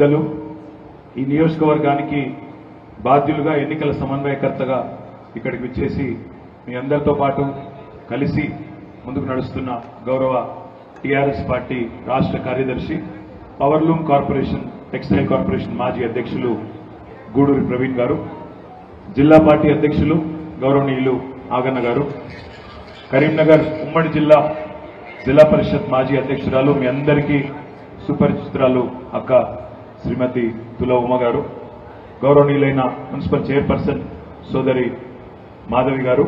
పెద్దలు, ఈ నియోజకవర్గానికి బాధ్యులుగా ఎన్నికల సమన్వయకర్తగా ఇక్కడికి వచ్చేసి మీ అందరితో పాటు కలిసి ముందుకు నడుస్తున్న గౌరవ టీఆర్ఎస్ పార్టీ రాష్ట్ర కార్యదర్శి, పవర్లూమ్ కార్పొరేషన్ టెక్స్టైల్ కార్పొరేషన్ మాజీ అధ్యక్షులు గూడూరి ప్రవీణ్ గారు, జిల్లా పార్టీ అధ్యక్షులు గౌరవనీయులు ఆగన్న గారు, కరీంనగర్ ఉమ్మడి జిల్లా పరిషత్ మాజీ అధ్యక్షురాలు, మీ అందరికీ సుపరిచితురాలు అక్క శ్రీమతి తుల ఉమ గారు, గౌరవనీయులైన మున్సిపల్ చైర్పర్సన్ సోదరి మాధవి గారు,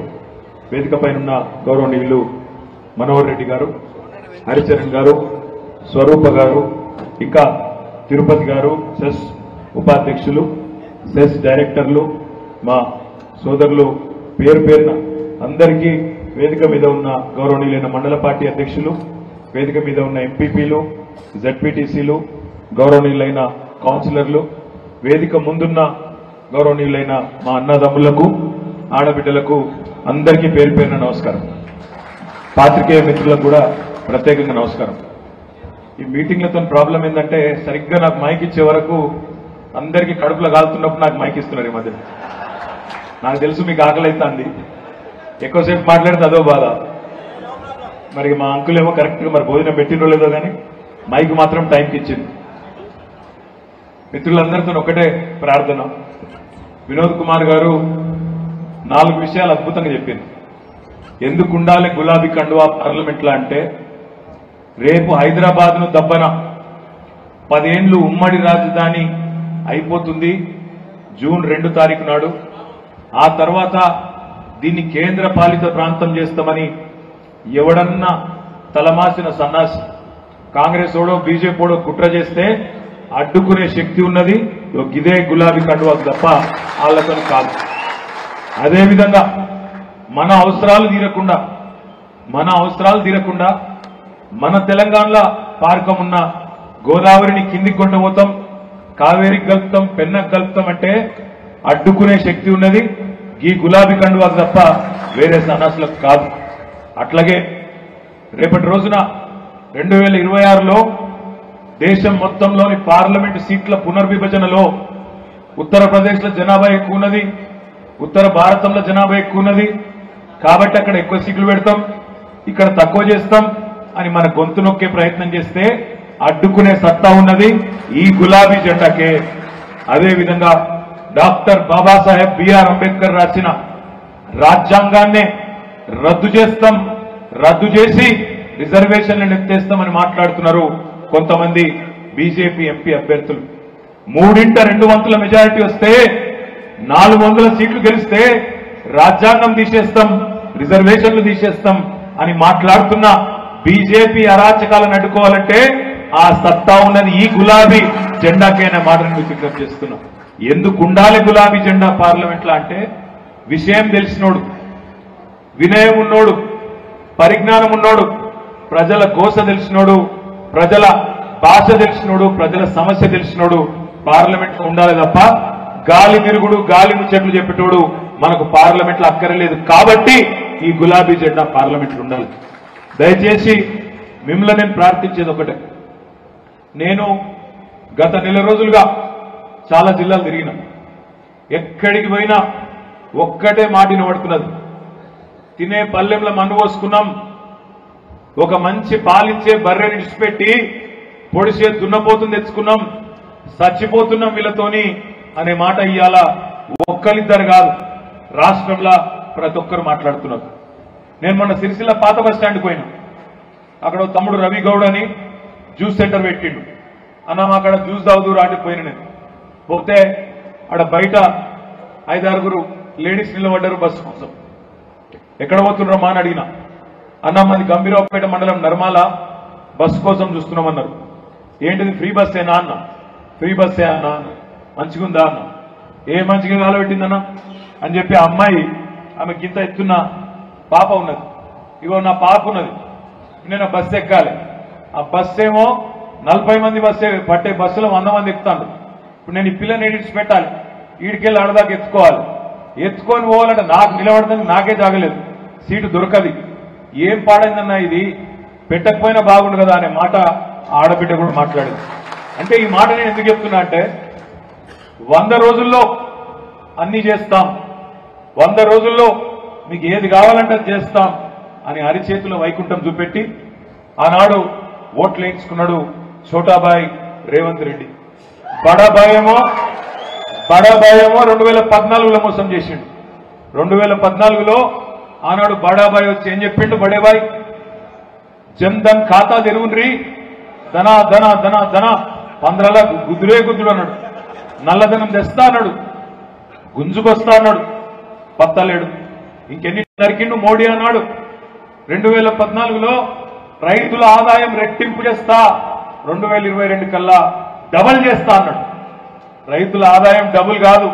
వేదికపైనున్న గౌరవనీయులు మనోహర్ రెడ్డి గారు, హరిచరణ్ గారు, స్వరూప గారు, ఇంకా తిరుపతి గారు, సెస్ ఉపాధ్యక్షులు, సెస్ డైరెక్టర్లు, మా సోదరులు పేరు పేరున అందరికీ, వేదిక మీద ఉన్న గౌరవనీయులైన మండల పార్టీ అధ్యక్షులు, వేదిక మీద ఉన్న ఎంపీపీలు, జడ్పీటీసీలు, గౌరవనీయులైన కౌన్సిలర్లు, వేదిక ముందున్న గౌరవనీయులైన మా అన్నదమ్ములకు, ఆడబిడ్డలకు అందరికీ పేరు పేరున నమస్కారం. పాత్రికేయ మిత్రులకు కూడా ప్రత్యేకంగా నమస్కారం. ఈ మీటింగ్లతో ప్రాబ్లం ఏంటంటే సరిగ్గా నాకు మైక్ ఇచ్చే వరకు అందరికీ కడుపులో కాలుతున్నప్పుడు నాకు మైక్ ఇస్తున్నారు. ఈ మధ్య నాకు తెలుసు మీకు ఆకలి అవుతుంది, ఎక్కువసేపు మాట్లాడితే అదో బాధ. మరి మా అంకుల్ ఏమో కరెక్ట్గా మరి భోజనం పెట్టినో లేదో కానీ మైక్ మాత్రం టైంకి ఇచ్చింది. మిత్రులందరితో ఒకటే ప్రార్థన, వినోద్ కుమార్ గారు 4 విషయాలు అద్భుతంగా చెప్పింది. ఎందుకు ఉండాలి గులాబీ కండువా పార్లమెంట్లో అంటే, రేపు హైదరాబాద్ ను దబ్బన 10 ఏళ్లు ఉమ్మడి రాజధాని అయిపోతుంది జూన్ 2 తారీఖు నాడు. ఆ తర్వాత దీన్ని కేంద్ర పాలిత ప్రాంతం చేస్తామని ఎవడన్నా తలమాసిన సన్నాసి కాంగ్రెస్ ఓడో బీజేపీ ఓడో కుట్ర చేస్తే అడ్డుకునే శక్తి ఉన్నది ఇదే గులాబీ కండువాకు తప్ప వాళ్ళతో కాదు. అదేవిధంగా మన అవసరాలు తీరకుండా మన తెలంగాణలో పార్కం ఉన్న గోదావరిని కిందికి కొండపోతాం, కావేరికి కలుపుతాం, పెన్నకు కలుపుతాం అంటే అడ్డుకునే శక్తి ఉన్నది ఈ గులాబీ కండువాకు తప్ప వేరే సన్నాసులకు కాదు. అట్లాగే రేపటి రోజున 2026లో దేశం మొత్తంలోని పార్లమెంటు సీట్ల పునర్విభజనలో ఉత్తరప్రదేశ్లో జనాభా ఎక్కువ ఉన్నది, ఉత్తర భారతంలో జనాభా ఎక్కువ ఉన్నది. కాబట్టి అక్కడ ఎక్కువ సీట్లు పెడతాం, ఇక్కడ తక్కువ చేస్తాం అని మన గొంతు నొక్కే ప్రయత్నం చేస్తే అడ్డుకునే సత్తా ఉన్నది ఈ గులాబీ జెండాకే. అదేవిధంగా డాక్టర్ బాబాసాహెబ్ బిఆర్ అంబేద్కర్ రాసిన రాజ్యాంగాన్నే రద్దు చేసి రిజర్వేషన్లను ఎత్తేస్తామని మాట్లాడుతున్నారు కొంతమంది బీజేపీ ఎంపీ అభ్యర్థులు. 3/2 మెజారిటీ వస్తే 400 సీట్లు గెలిస్తే రాజ్యాంగం తీసేస్తాం, రిజర్వేషన్లు తీసేస్తాం అని మాట్లాడుతున్న బీజేపీ అరాచకాలను అడ్డుకోవాలంటే ఆ సత్తా ఉన్నది ఈ గులాబీ జెండాకే అనే మాటను విజ్ఞప్తి చేస్తున్నాం. ఎందుకు ఉండాలి గులాబీ జెండా పార్లమెంట్లో అంటే, విషయం తెలిసినోడు, వినయం ఉన్నోడు, పరిజ్ఞానం ఉన్నోడు, ప్రజల కోస తెలిసినోడు, ప్రజల భాష తెలిసినోడు, ప్రజల సమస్య తెలిసినోడు పార్లమెంట్లో ఉండాలి తప్ప గాలి తిరుగుడు, గాలి ముచ్చట్లు చెప్పేటోడు మనకు పార్లమెంట్లో అక్కర్లేదు. కాబట్టి ఈ గులాబీ జెండా పార్లమెంట్లో ఉండాలి. దయచేసి మిమ్మల్ని నేను ప్రార్థించేది ఒకటే, నేను గత నెల రోజులుగా చాలా జిల్లాలు తిరిగినా, ఎక్కడికి పోయినా ఒక్కటే మాట వినబడుతున్నది, తినే పల్లెంలో మన్ను పోసుకున్నాం, ఒక మంచి పాలిచ్చే బర్రెని విడిచిపెట్టి పొడిసే దున్నపోతుని తెచ్చుకున్నాం, చచ్చిపోతున్నాం వీళ్ళతోని అనే మాట ఇయ్యాల ఒక్కరిద్దరు కాదు, రాష్ట్రంలో ప్రతి ఒక్కరు మాట్లాడుతున్నారు. నేను మొన్న సిరిసిల్ల పాత బస్ స్టాండ్కి పోయినా, అక్కడ తమ్ముడు రవి గౌడ్ అని జ్యూస్ సెంటర్ పెట్టిండు. అన్న అక్కడ జ్యూస్ తాగుదూరు అంటే పోయిన నేను పోతే అక్కడ బయట 5-6 లేడీస్ నిలబడ్డారు బస్సు కోసం. ఎక్కడ పోతున్నారమ్మా అని అడిగినా, అన్న మాది గంభీరావుపేట మండలం నర్మాల బస్సు కోసం చూస్తున్నామన్నారు. ఏంటిది ఫ్రీ బస్సేనా అన్న? ఫ్రీ బస్సే అన్న. మంచిగుందా అన్న? ఏ మంచిగా కాలబెట్టిందన్న అని చెప్పి ఆ అమ్మాయి, ఆమె గింత ఎత్తున్న పాప ఉన్నది, ఇగో నా పాప ఉన్నది, నేను బస్సు ఎక్కాలి. ఆ బస్సు ఏమో 40 మంది బస్సే పట్టే బస్సులో 100 మంది ఎక్కుతాను. ఇప్పుడు నేను ఈ పిల్లని ఎడిట్స్ పెట్టాలి, ఈడికెళ్ళి ఆడదాకా ఎత్తుకొని పోవాలంటే నాకు నిలబడుతుంది, నాకే జాగలేదు, సీటు దొరకది. ఏం పాడైందన్నా ఇది, పెట్టకపోయినా బాగుండు కదా అనే మాట ఆడబిడ్డ కూడా మాట్లాడింది. అంటే ఈ మాట నేను ఎందుకు చెప్తున్నా అంటే 100 రోజుల్లో అన్ని చేస్తాం, 100 రోజుల్లో మీకు ఏది కావాలంటే అది చేస్తాం అని అరిచేతిలో వైకుంఠం చూపెట్టి ఆనాడు ఓట్లు వేయించుకున్నాడు ఛోటాబాయ్ రేవంత్ రెడ్డి. బడాబాయ్ ఏమో 2014లో మోసం చేసిండు. 2014లో ఆనాడు బడాబాయ్ వచ్చి ఏం చెప్పిండు? బడేబాయ్ జన్ధన్ ఖాతా తెరుగుండ్రి, ధనా ధనా ధనా ధనా 15 లాख గుద్దురే గుద్దుడు అన్నాడు. నల్లధనం తెస్తా అన్నాడు, గుంజుకొస్తా అన్నాడు, పత్తలేడు. ఇంకెన్ని నరికిండు మోడీ అన్నాడు. 2014లో రైతుల ఆదాయం రెట్టింపు చేస్తా, 2022 కల్లా డబల్ చేస్తా అన్నాడు. రైతుల ఆదాయం డబుల్ కాదు,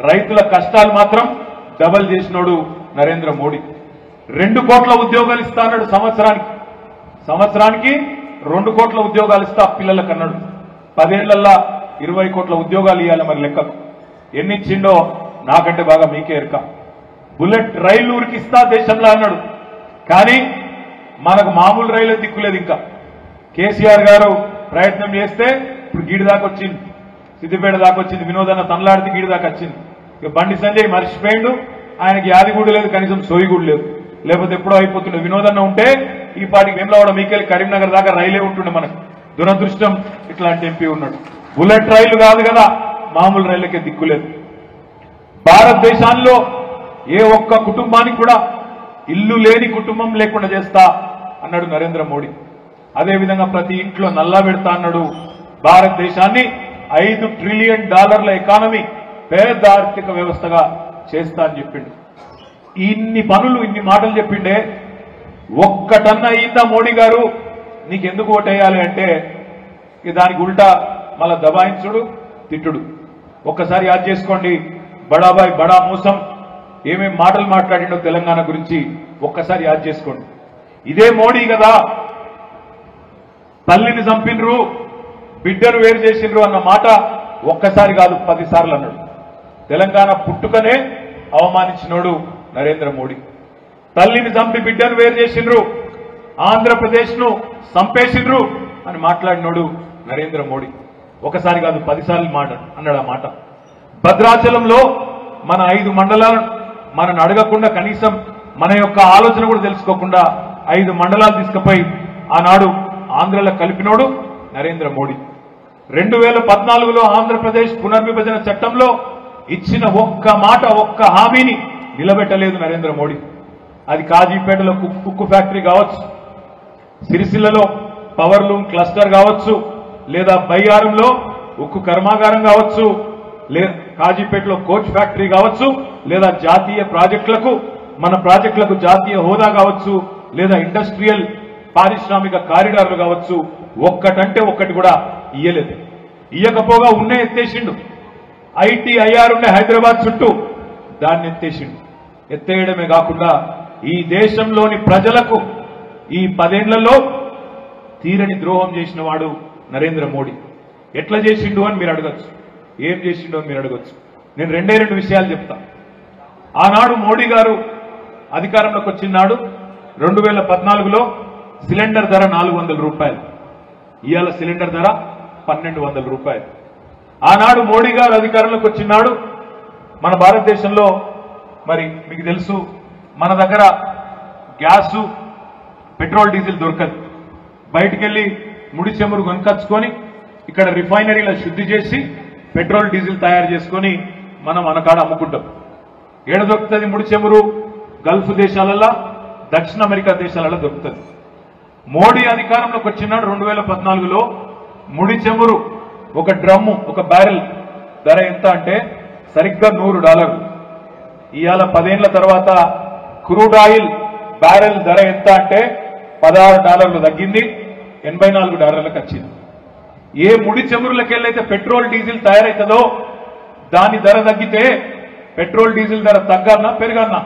రైతుల కష్టాలు మాత్రం డబల్ చేసినోడు నరేంద్ర మోడీ. 2 కోట్ల ఉద్యోగాలు ఇస్తా అన్నాడు సంవత్సరానికి 2 కోట్ల ఉద్యోగాలు ఇస్తా పిల్లలకు అన్నాడు. 10 ఏళ్లల్లా 20 కోట్ల ఉద్యోగాలు ఇవ్వాలి. మరి లెక్కకు ఎన్ని ఇచ్చిండో నాకంటే బాగా మీకే ఎరక. బుల్లెట్ రైలు ఉరికిస్తా దేశంలో అన్నాడు. కానీ మనకు మామూలు రైలు దిక్కులేదు. ఇంకా కేసీఆర్ గారు ప్రయత్నం చేస్తే ఇప్పుడు గీడి దాకా వచ్చింది, సిద్దిపేట దాకా వచ్చింది, వినోదన్న తనలాడితే గీడి దాకా వచ్చింది. ఇక బండి సంజయ్ మర్చిపోయిండు, ఆయనకి యాది కూడా లేదు, కనీసం సోయి కూడా లేదు. లేకపోతే ఎప్పుడో అయిపోతుండే. వినోదన్న ఉంటే ఈ పాటికి వేములవాడ మీకెళ్ళి కరీంనగర్ దాకా రైలే ఉంటుండే. మనకు దురదృష్టం ఇట్లాంటి ఎంపీ ఉన్నాడు. బుల్లెట్ రైలు కాదు కదా, మామూలు రైళ్లకే దిక్కులేదు. భారతదేశంలో ఏ ఒక్క కుటుంబానికి కూడా ఇల్లు లేని కుటుంబం లేకుండా చేస్తా అన్నాడు నరేంద్ర మోడీ. అదేవిధంగా ప్రతి ఇంట్లో నల్లా పెడతా అన్నాడు. భారతదేశాన్ని $5 ట్రిలియన్ ఎకానమీ, పెద్ద ఆర్థిక వ్యవస్థగా చేస్తా అని చెప్పిండు. ఇన్ని పనులు, ఇన్ని మాటలు చెప్పిండే ఒక్కటన్నా అయిందా మోడీ గారు? నీకెందుకు ఓటేయాలి అంటే దానికి ఉల్టా మళ్ళా దబాయించుడు, తిట్టుడు. ఒక్కసారి యాద్ చేసుకోండి, బడాబాయ్ బడా మోసం ఏమేం మాటలు మాట్లాడిండో తెలంగాణ గురించి ఒక్కసారి యాద్ చేసుకోండి. ఇదే మోడీ కదా తల్లిని చంపినరు, బిడ్డను వేరు చేసిండ్రు అన్న మాట ఒక్కసారి కాదు 10 సార్లు అన్నాడు. తెలంగాణ పుట్టుకనే అవమానించినోడు నరేంద్ర మోడీ. తల్లిని చంపి బిడ్డను వేరు చేసిండ్రు, ఆంధ్రప్రదేశ్ ను చంపేసిండ్రు అని మాట్లాడినోడు నరేంద్ర మోడీ. ఒకసారి కాదు 10 సార్లు మాట అన్నాడు. ఆ మాట భద్రాచలంలో మన 5 మండలాలను మనను అడగకుండా, కనీసం మన యొక్క ఆలోచన కూడా తెలుసుకోకుండా 5 మండలాలు తీసుకుపోయి ఆనాడు ఆంధ్రలో కలిపినోడు నరేంద్ర మోడీ. 2014లో ఆంధ్రప్రదేశ్ పునర్విభజన చట్టంలో ఇచ్చిన ఒక్క మాట, ఒక్క హామీని నిలబెట్టలేదు నరేంద్ర మోడీ. అది కాజీపేటలో ఉక్కు ఫ్యాక్టరీ కావచ్చు, సిరిసిల్లలో పవర్ లూమ్ క్లస్టర్ కావచ్చు, లేదా బయ్యారంలో ఉక్కు కర్మాగారం కావచ్చు, లేదా కాజీపేటలో కోచ్ ఫ్యాక్టరీ కావచ్చు, లేదా జాతీయ ప్రాజెక్టులకు, మన ప్రాజెక్టులకు జాతీయ హోదా కావచ్చు, లేదా ఇండస్ట్రియల్ పారిశ్రామిక కారిడార్లు కావచ్చు. ఒక్కటంటే ఒక్కటి కూడా ఇయ్యలేదు. ఇయ్యకపోగా ఉన్నే ఎత్తేసిండు. ITIR ఉండే హైదరాబాద్ చుట్టూ, దాన్ని ఎత్తేసిండు. ఎత్తేయడమే కాకుండా ఈ దేశంలోని ప్రజలకు ఈ 10 ఏళ్లలో తీరని ద్రోహం చేసిన వాడు నరేంద్ర మోడీ. ఎట్లా చేసిండు అని మీరు అడగచ్చు, ఏం చేసిండు అని మీరు అడగచ్చు. నేను 2 విషయాలు చెప్తా. ఆనాడు మోడీ గారు అధికారంలోకి వచ్చినాడు 2014లో సిలిండర్ ధర ₹400. ఇవాళ సిలిండర్ ధర ₹1200. ఆనాడు మోడీ గారు అధికారంలోకి వచ్చినాడు. మన భారతదేశంలో మరి మీకు తెలుసు, మన దగ్గర గ్యాసు, పెట్రోల్, డీజిల్ దొరకదు. బయటికెళ్ళి ముడి చెమురు కొనుకొచ్చుకొని ఇక్కడ రిఫైనరీలో శుద్ధి చేసి పెట్రోల్, డీజిల్ తయారు చేసుకొని మనం మనకాడ అమ్ముకుంటాం. ఏడ దొరుకుతుంది ముడి చెమురు? గల్ఫ్ దేశాలలో, దక్షిణ అమెరికా దేశాలలో దొరుకుతుంది. మోడీ అధికారంలోకి వచ్చినాడు 2014లో ముడి చెమురు ఒక డ్రమ్ము, ఒక బ్యారెల్ ధర ఎంత అంటే సరిగ్గా $100. ఇవాళ 10 ఏళ్ల తర్వాత క్రూడ్ ఆయిల్ బ్యారెల్ ధర ఎంత అంటే $16 తగ్గింది, $84లకు వచ్చింది. ఏ ముడి చమురులకెళ్ళైతే పెట్రోల్, డీజిల్ తయారైతుందో దాని ధర తగ్గితే పెట్రోల్, డీజిల్ ధర తగ్గాలన్నా పెరగాలన్నా?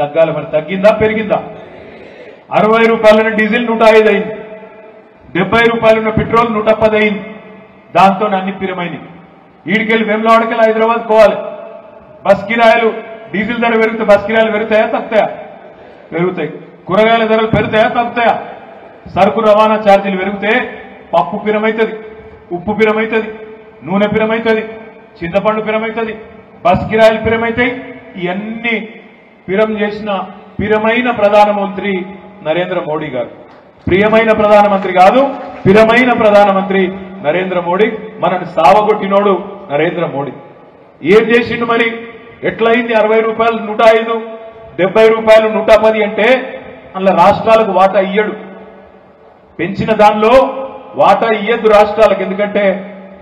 తగ్గాలి. మరి తగ్గిందా పెరిగిందా? ₹60 డీజిల్ 105 అయింది, ₹70 పెట్రోల్ 110 అయింది. దాంతో అన్ని పిరమైంది. ఈడికెళ్ళి వేములవాడకెళ్ళి హైదరాబాద్ పోవాలి. బస్ కిరాయిలు, డీజిల్ ధర పెరిగితే బస్ కిరాయిలు పెరుగుతాయా తగ్గుతాయా? పెరుగుతాయి. కూరగాయల ధరలు పెరుగుతాయా తగ్గుతాయా? సరుకు రవాణా ఛార్జీలు పెరిగితే పప్పు పిరమైతుంది, ఉప్పు పిరమైతుంది, నూనె పిరమైతుంది, చింతపండు పిరమైతుంది, బస్ కిరాయిలు పిరమైతాయి. ఇవన్నీ పిరం చేసిన పిరమైన ప్రధానమంత్రి నరేంద్ర మోడీ గారు. ప్రియమైన ప్రధానమంత్రి కాదు, పిరమైన ప్రధానమంత్రి నరేంద్ర మోడీ. మనని సావగొట్టినోడు నరేంద్ర మోడీ. ఏం చేసిండు మరి? ఎట్లయింది 60 రూపాయలు 105, 70 రూపాయలు 110 అంటే అందులో రాష్ట్రాలకు వాటా ఇయ్యడు. పెంచిన దానిలో వాటా ఇయ్యద్దు రాష్ట్రాలకు. ఎందుకంటే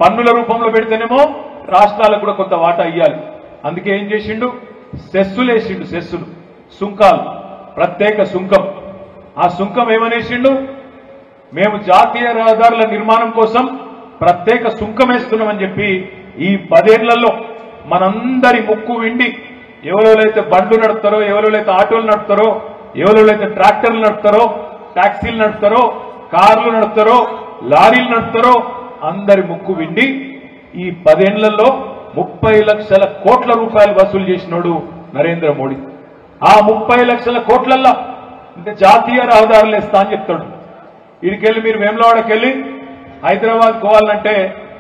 పన్నుల రూపంలో పెడితేనేమో రాష్ట్రాలకు కూడా కొంత వాటా ఇయ్యాలి. అందుకే ఏం చేసిండు? సెస్సులు వేసిండు. సెస్సులు, సుంకాలు, ప్రత్యేక సుంకం. ఆ సుంకం ఏమనేసిండు? మేము జాతీయ రహదారుల నిర్మాణం కోసం ప్రత్యేక సుంకం వేస్తున్నామని చెప్పి ఈ 10 ఏళ్లలో మనందరి ముక్కు విండి ఎవరెవరైతే బండ్లు నడుపుతారో, ఎవరెవరైతే ఆటోలు నడుపుతారో, ఎవరెవరైతే ట్రాక్టర్లు నడుపుతారో, టాక్సీలు నడుపుతారో, కార్లు నడుపుతారో, లారీలు నడుపుతారో అందరి ముక్కు విండి ఈ 10 ఏళ్లలో 30 లక్షల కోట్ల రూపాయలు వసూలు చేసినోడు నరేంద్ర మోడీ. ఆ 30 లక్షల కోట్లల్లో అంటే జాతీయ రహదారులు వేస్తా అని చెప్తాడు. వీడికెళ్ళి మీరు వేములవాడకెళ్ళి హైదరాబాద్ పోవాలంటే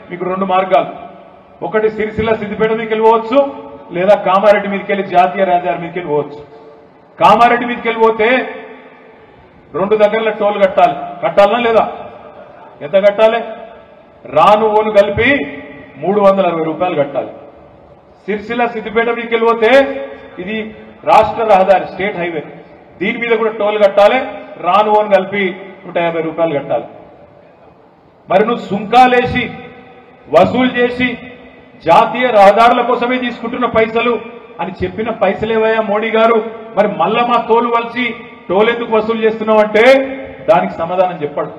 మీకు 2 మార్గాలు. ఒకటి సిరిసిల్ల సిద్దిపేట మీదకి వెళ్ళిపోవచ్చు, లేదా కామారెడ్డి మీదకి వెళ్ళి జాతీయ రహదారి మీదకి వెళ్ళిపోవచ్చు. కామారెడ్డి మీదకి వెళ్ళిపోతే 2 దగ్గరలో టోల్ కట్టాలి. కట్టాలనా లేదా? ఎంత కట్టాలి? రాను ఓను కలిపి 360 రూపాయలు కట్టాలి. సిరిసిల్ల సిద్దిపేట మీదకి వెళ్ళిపోతే ఇది రాష్ట్ర రహదారి, స్టేట్ హైవే. దీని మీద కూడా టోల్ కట్టాలి. రాను ఓను కలిపి 150 రూపాయలు కట్టాలి. మరి నువ్వు సుంకాలేసి వసూలు చేసి జాతీయ రహదారుల కోసమే తీసుకుంటున్న పైసలు అని చెప్పిన పైసలేవయ్యా మోడీ గారు? మరి మళ్ళా మా తోలు వలిసి టోల్ ఎందుకు వసూలు చేస్తున్నావు అంటే దానికి సమాధానం చెప్పాడు.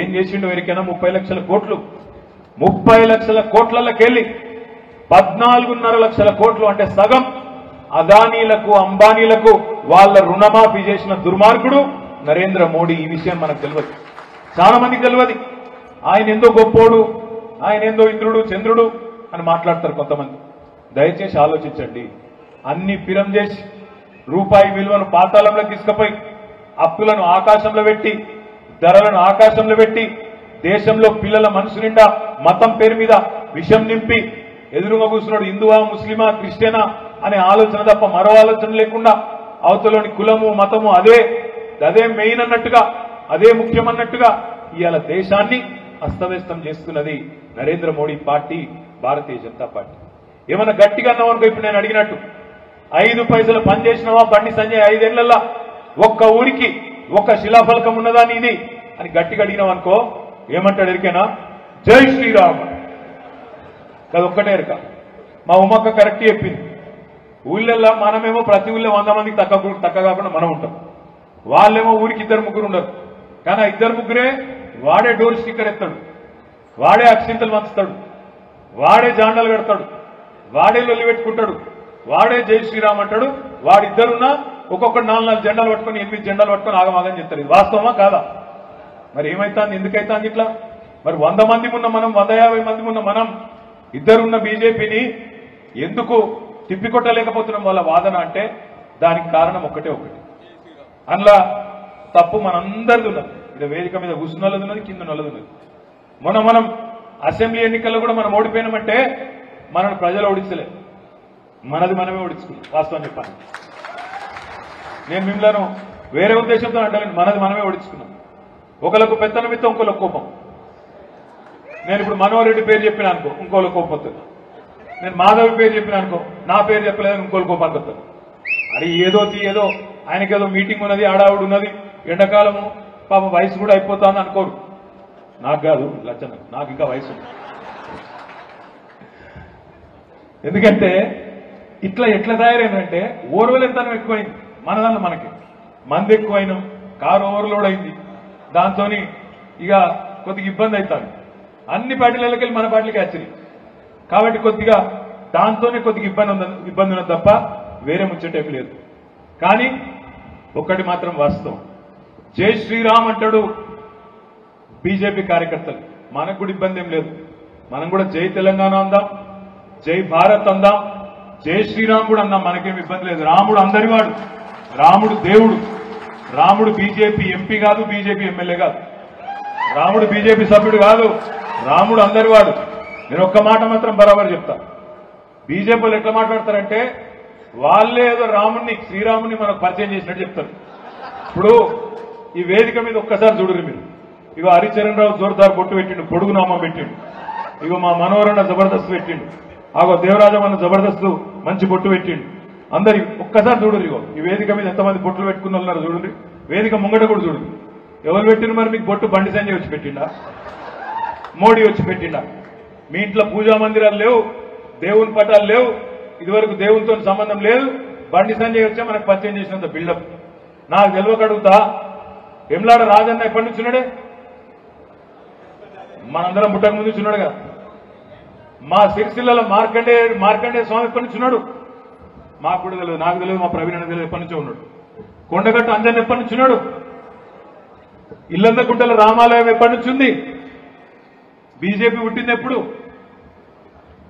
ఏం చేసిండు? ఎవరికైనా 30 లక్షల కోట్లు, 30 లక్షల కోట్లకెళ్ళి 14.5 లక్షల కోట్లు అంటే సగం అదానీలకు, అంబానీలకు వాళ్ళ రుణమాఫీ చేసిన దుర్మార్గుడు నరేంద్ర మోడీ. ఈ విషయం మనకు తెలియదు, చాలా మందికి తెలియదు. ఆయన ఎందో గొప్పోడు, ఆయన ఏందో ఇంద్రుడు చంద్రుడు అని మాట్లాడతారు కొంతమంది. దయచేసి ఆలోచించండి. అన్ని పిరం చేసి రూపాయి విలువను పాతాళంలోకి తీసుకుపోయి అప్పులను ఆకాశంలో పెట్టి ధరలను ఆకాశంలో పెట్టి దేశంలో పిల్లల మనసు నిండా మతం పేరు మీద విషం నింపి ఎదురుగా కూర్చున్నాడు. హిందువా, ముస్లిమా, క్రిస్టియనా అనే ఆలోచన తప్ప మరో ఆలోచన లేకుండా అవతలోని కులము మతము అదే మెయిన్ అన్నట్టుగా, అదే ముఖ్యమన్నట్టుగా ఇవాళ దేశాన్ని అస్తవ్యస్తం చేస్తున్నది నరేంద్ర మోడీ పార్టీ, భారతీయ జనతా పార్టీ. ఏమన్నా గట్టిగా అన్నామనుకో, ఇప్పుడు నేను అడిగినట్టు 5 పైసలు పనిచేసినవా బండి సంజయ్ 5 ఏళ్లలో ఒక్క ఊరికి ఒక్క శిలాఫలకం ఉన్నదా నీది అని గట్టిగా అడిగినావనుకో ఏమంటాడు ఎరికేనా? జై శ్రీరామ్. అది ఒక్కటే ఎరక. మా ఉమ్మక్క కరెక్ట్ చెప్పింది. ఊళ్ళల్లో మనమేమో ప్రతి ఊళ్ళో 100 మందికి తక్కువ కాకుండా మనం ఉంటాం. వాళ్ళేమో ఊరికి 2-3 ఉండరు. కానీ ఆ 2-3 వాడే డోర్ స్టిక్కర్ ఎత్తాడు, వాడే అక్షింతలు పంచుతాడు, వాడే జాండాలు కడతాడు, వాడే లొల్లి పెట్టుకుంటాడు, వాడే జై శ్రీరామ్ అంటాడు. వాడిద్దరున్నా ఒక్కొక్కటి 4 జెండాలు పట్టుకొని 8 జెండాలు పట్టుకొని ఆగమాగని చెప్తారు. ఇది వాస్తవమా కాదా? మరి ఏమైతుంది? ఎందుకైతుంది ఇట్లా? మరి 100 మంది ఉన్న మనం, 150 మంది ఉన్న మనం ఇద్దరున్న బీజేపీని ఎందుకు తిప్పికొట్టలేకపోతున్నాం వాళ్ళ వాదన అంటే దానికి కారణం ఒకటే. అందులో తప్పు మనందరిది ఉన్నది. ఇక్కడ వేదిక మీద కూర్చున్న వాళ్ళది ఉన్నది, కింద ఉన్నది ఉన్నది. మనం అసెంబ్లీ ఎన్నికల్లో కూడా మనం ఓడిపోయినామంటే మనల్ని ప్రజలు ఓడించలే, మనది మనమే ఓడించుకున్నాం. వాస్తవం చెప్పాలి, నేను మిమ్మల్ని వేరే ఉద్దేశంతో అంటాను. మనది మనమే ఓడించుకున్నాం. ఒకళ్ళకు పెత్తనం ఇస్తే ఇంకోళ్ళకు కోపం. నేను ఇప్పుడు మనోహర్ రెడ్డి పేరు చెప్పిన అనుకో ఇంకోళ్ళ కోపం వస్తుంది. నేను మాధవి పేరు చెప్పిన అనుకో నా పేరు చెప్పలేదని ఇంకోళ్ళ కోపానికి వస్తుంది. అది ఏదో ఆయనకేదో మీటింగ్ ఉన్నది, ఆడావుడు ఉన్నది, ఎండాకాలము పాపం వయసు కూడా అయిపోతుంది అనుకోరు. నాకు కాదు లచ్చన, నాకు ఇంకా వయసు ఉంది. ఎందుకంటే ఎట్లా తయారైందంటే ఓర్వలెంతనం ఎక్కువైంది మన దాంట్లో. మనకి మంది ఎక్కువైనాం, కారు ఓవర్లోడ్ అయింది. దాంతో ఇక కొద్దిగా ఇబ్బంది అవుతాడు. అన్ని పార్టీలకి వెళ్ళి మన పార్టీలకి వచ్చి కాబట్టి కొద్దిగా దాంతోనే కొద్దిగా ఇబ్బంది ఉన్నది తప్ప వేరే ముచ్చటేం లేదు. కానీ ఒక్కటి మాత్రం వాస్తవం, జై శ్రీరామ్ అంటాడు బీజేపీ కార్యకర్తలు. మనకు కూడా ఇబ్బంది ఏం లేదు. మనం కూడా జై తెలంగాణ అందాం, జై భారత్ అందాం, జై శ్రీరామ్ కూడా అందాం. మనకేం ఇబ్బంది లేదు. రాముడు అందరివాడు, రాముడు దేవుడు. రాముడు బీజేపీ ఎంపీ కాదు, బీజేపీ ఎమ్మెల్యే కాదు. రాముడు బీజేపీ సభ్యుడు కాదు, రాముడు అందరి వాడు. నేను ఒక్క మాట మాత్రం బరాబర్ చెప్తా. బీజేపీలు ఎట్లా మాట్లాడతారంటే వాళ్ళే ఏదో రాముడిని శ్రీరాముడిని మనకు పరిచయం చేసినట్టు చెప్తారు. ఇప్పుడు ఈ వేదిక మీద ఒక్కసారి చూడరు మీరు. ఇగో హరిచరణ్ రావు జోర్దార్ బొట్టు పెట్టిండు, పొడుగు నామం పెట్టిండు. ఇగో మా మనోహరణ జబర్దస్త్ పెట్టిండు. ఆగో దేవరాజమన్న జబర్దస్త్ మంచి బొట్టు పెట్టిండు. అందరి ఒక్కసారి చూడరు. ఇగో ఈ వేదిక మీద ఎంతమంది బొట్లు పెట్టుకున్న ఉన్నారు చూడండి. వేదిక ముంగట కూడా చూడండి. ఎవరు పెట్టిన మరి మీకు బొట్టు? బండి సంజయ్ వచ్చి పెట్టిండా? మోడీ వచ్చి పెట్టిండా? మీ ఇంట్లో పూజా మందిరాలు లేవు, దేవుని పటాలు లేవు, ఇదివరకు దేవునితో సంబంధం లేదు. బండి సంజయ్ వచ్చే మనకు పరిచయం చేసినంత బిల్డప్. నాకు తెలియక అడుగుతా, ఎమ్లాడ రాజన్న ఎప్పటి నుంచి ఉన్నాడే? మనందరం పుట్టక ముందు ఉన్నాడు కదా. మా సిరిసిల్లలో మార్కండే స్వామి ఎప్పటి నుంచి ఉన్నాడు? మాకు కూడా తెలియదు, నాకు తెలియదు, మా ప్రవీణ తెలియదు ఎప్పటి నుంచో ఉన్నాడు. కొండగట్టు అంజన్ ఎప్పటి నుంచి ఉన్నాడు? ఇల్లందకుంటల రామాలయం ఎప్పటి నుంచి ఉంది? బీజేపీ పుట్టింది ఎప్పుడు?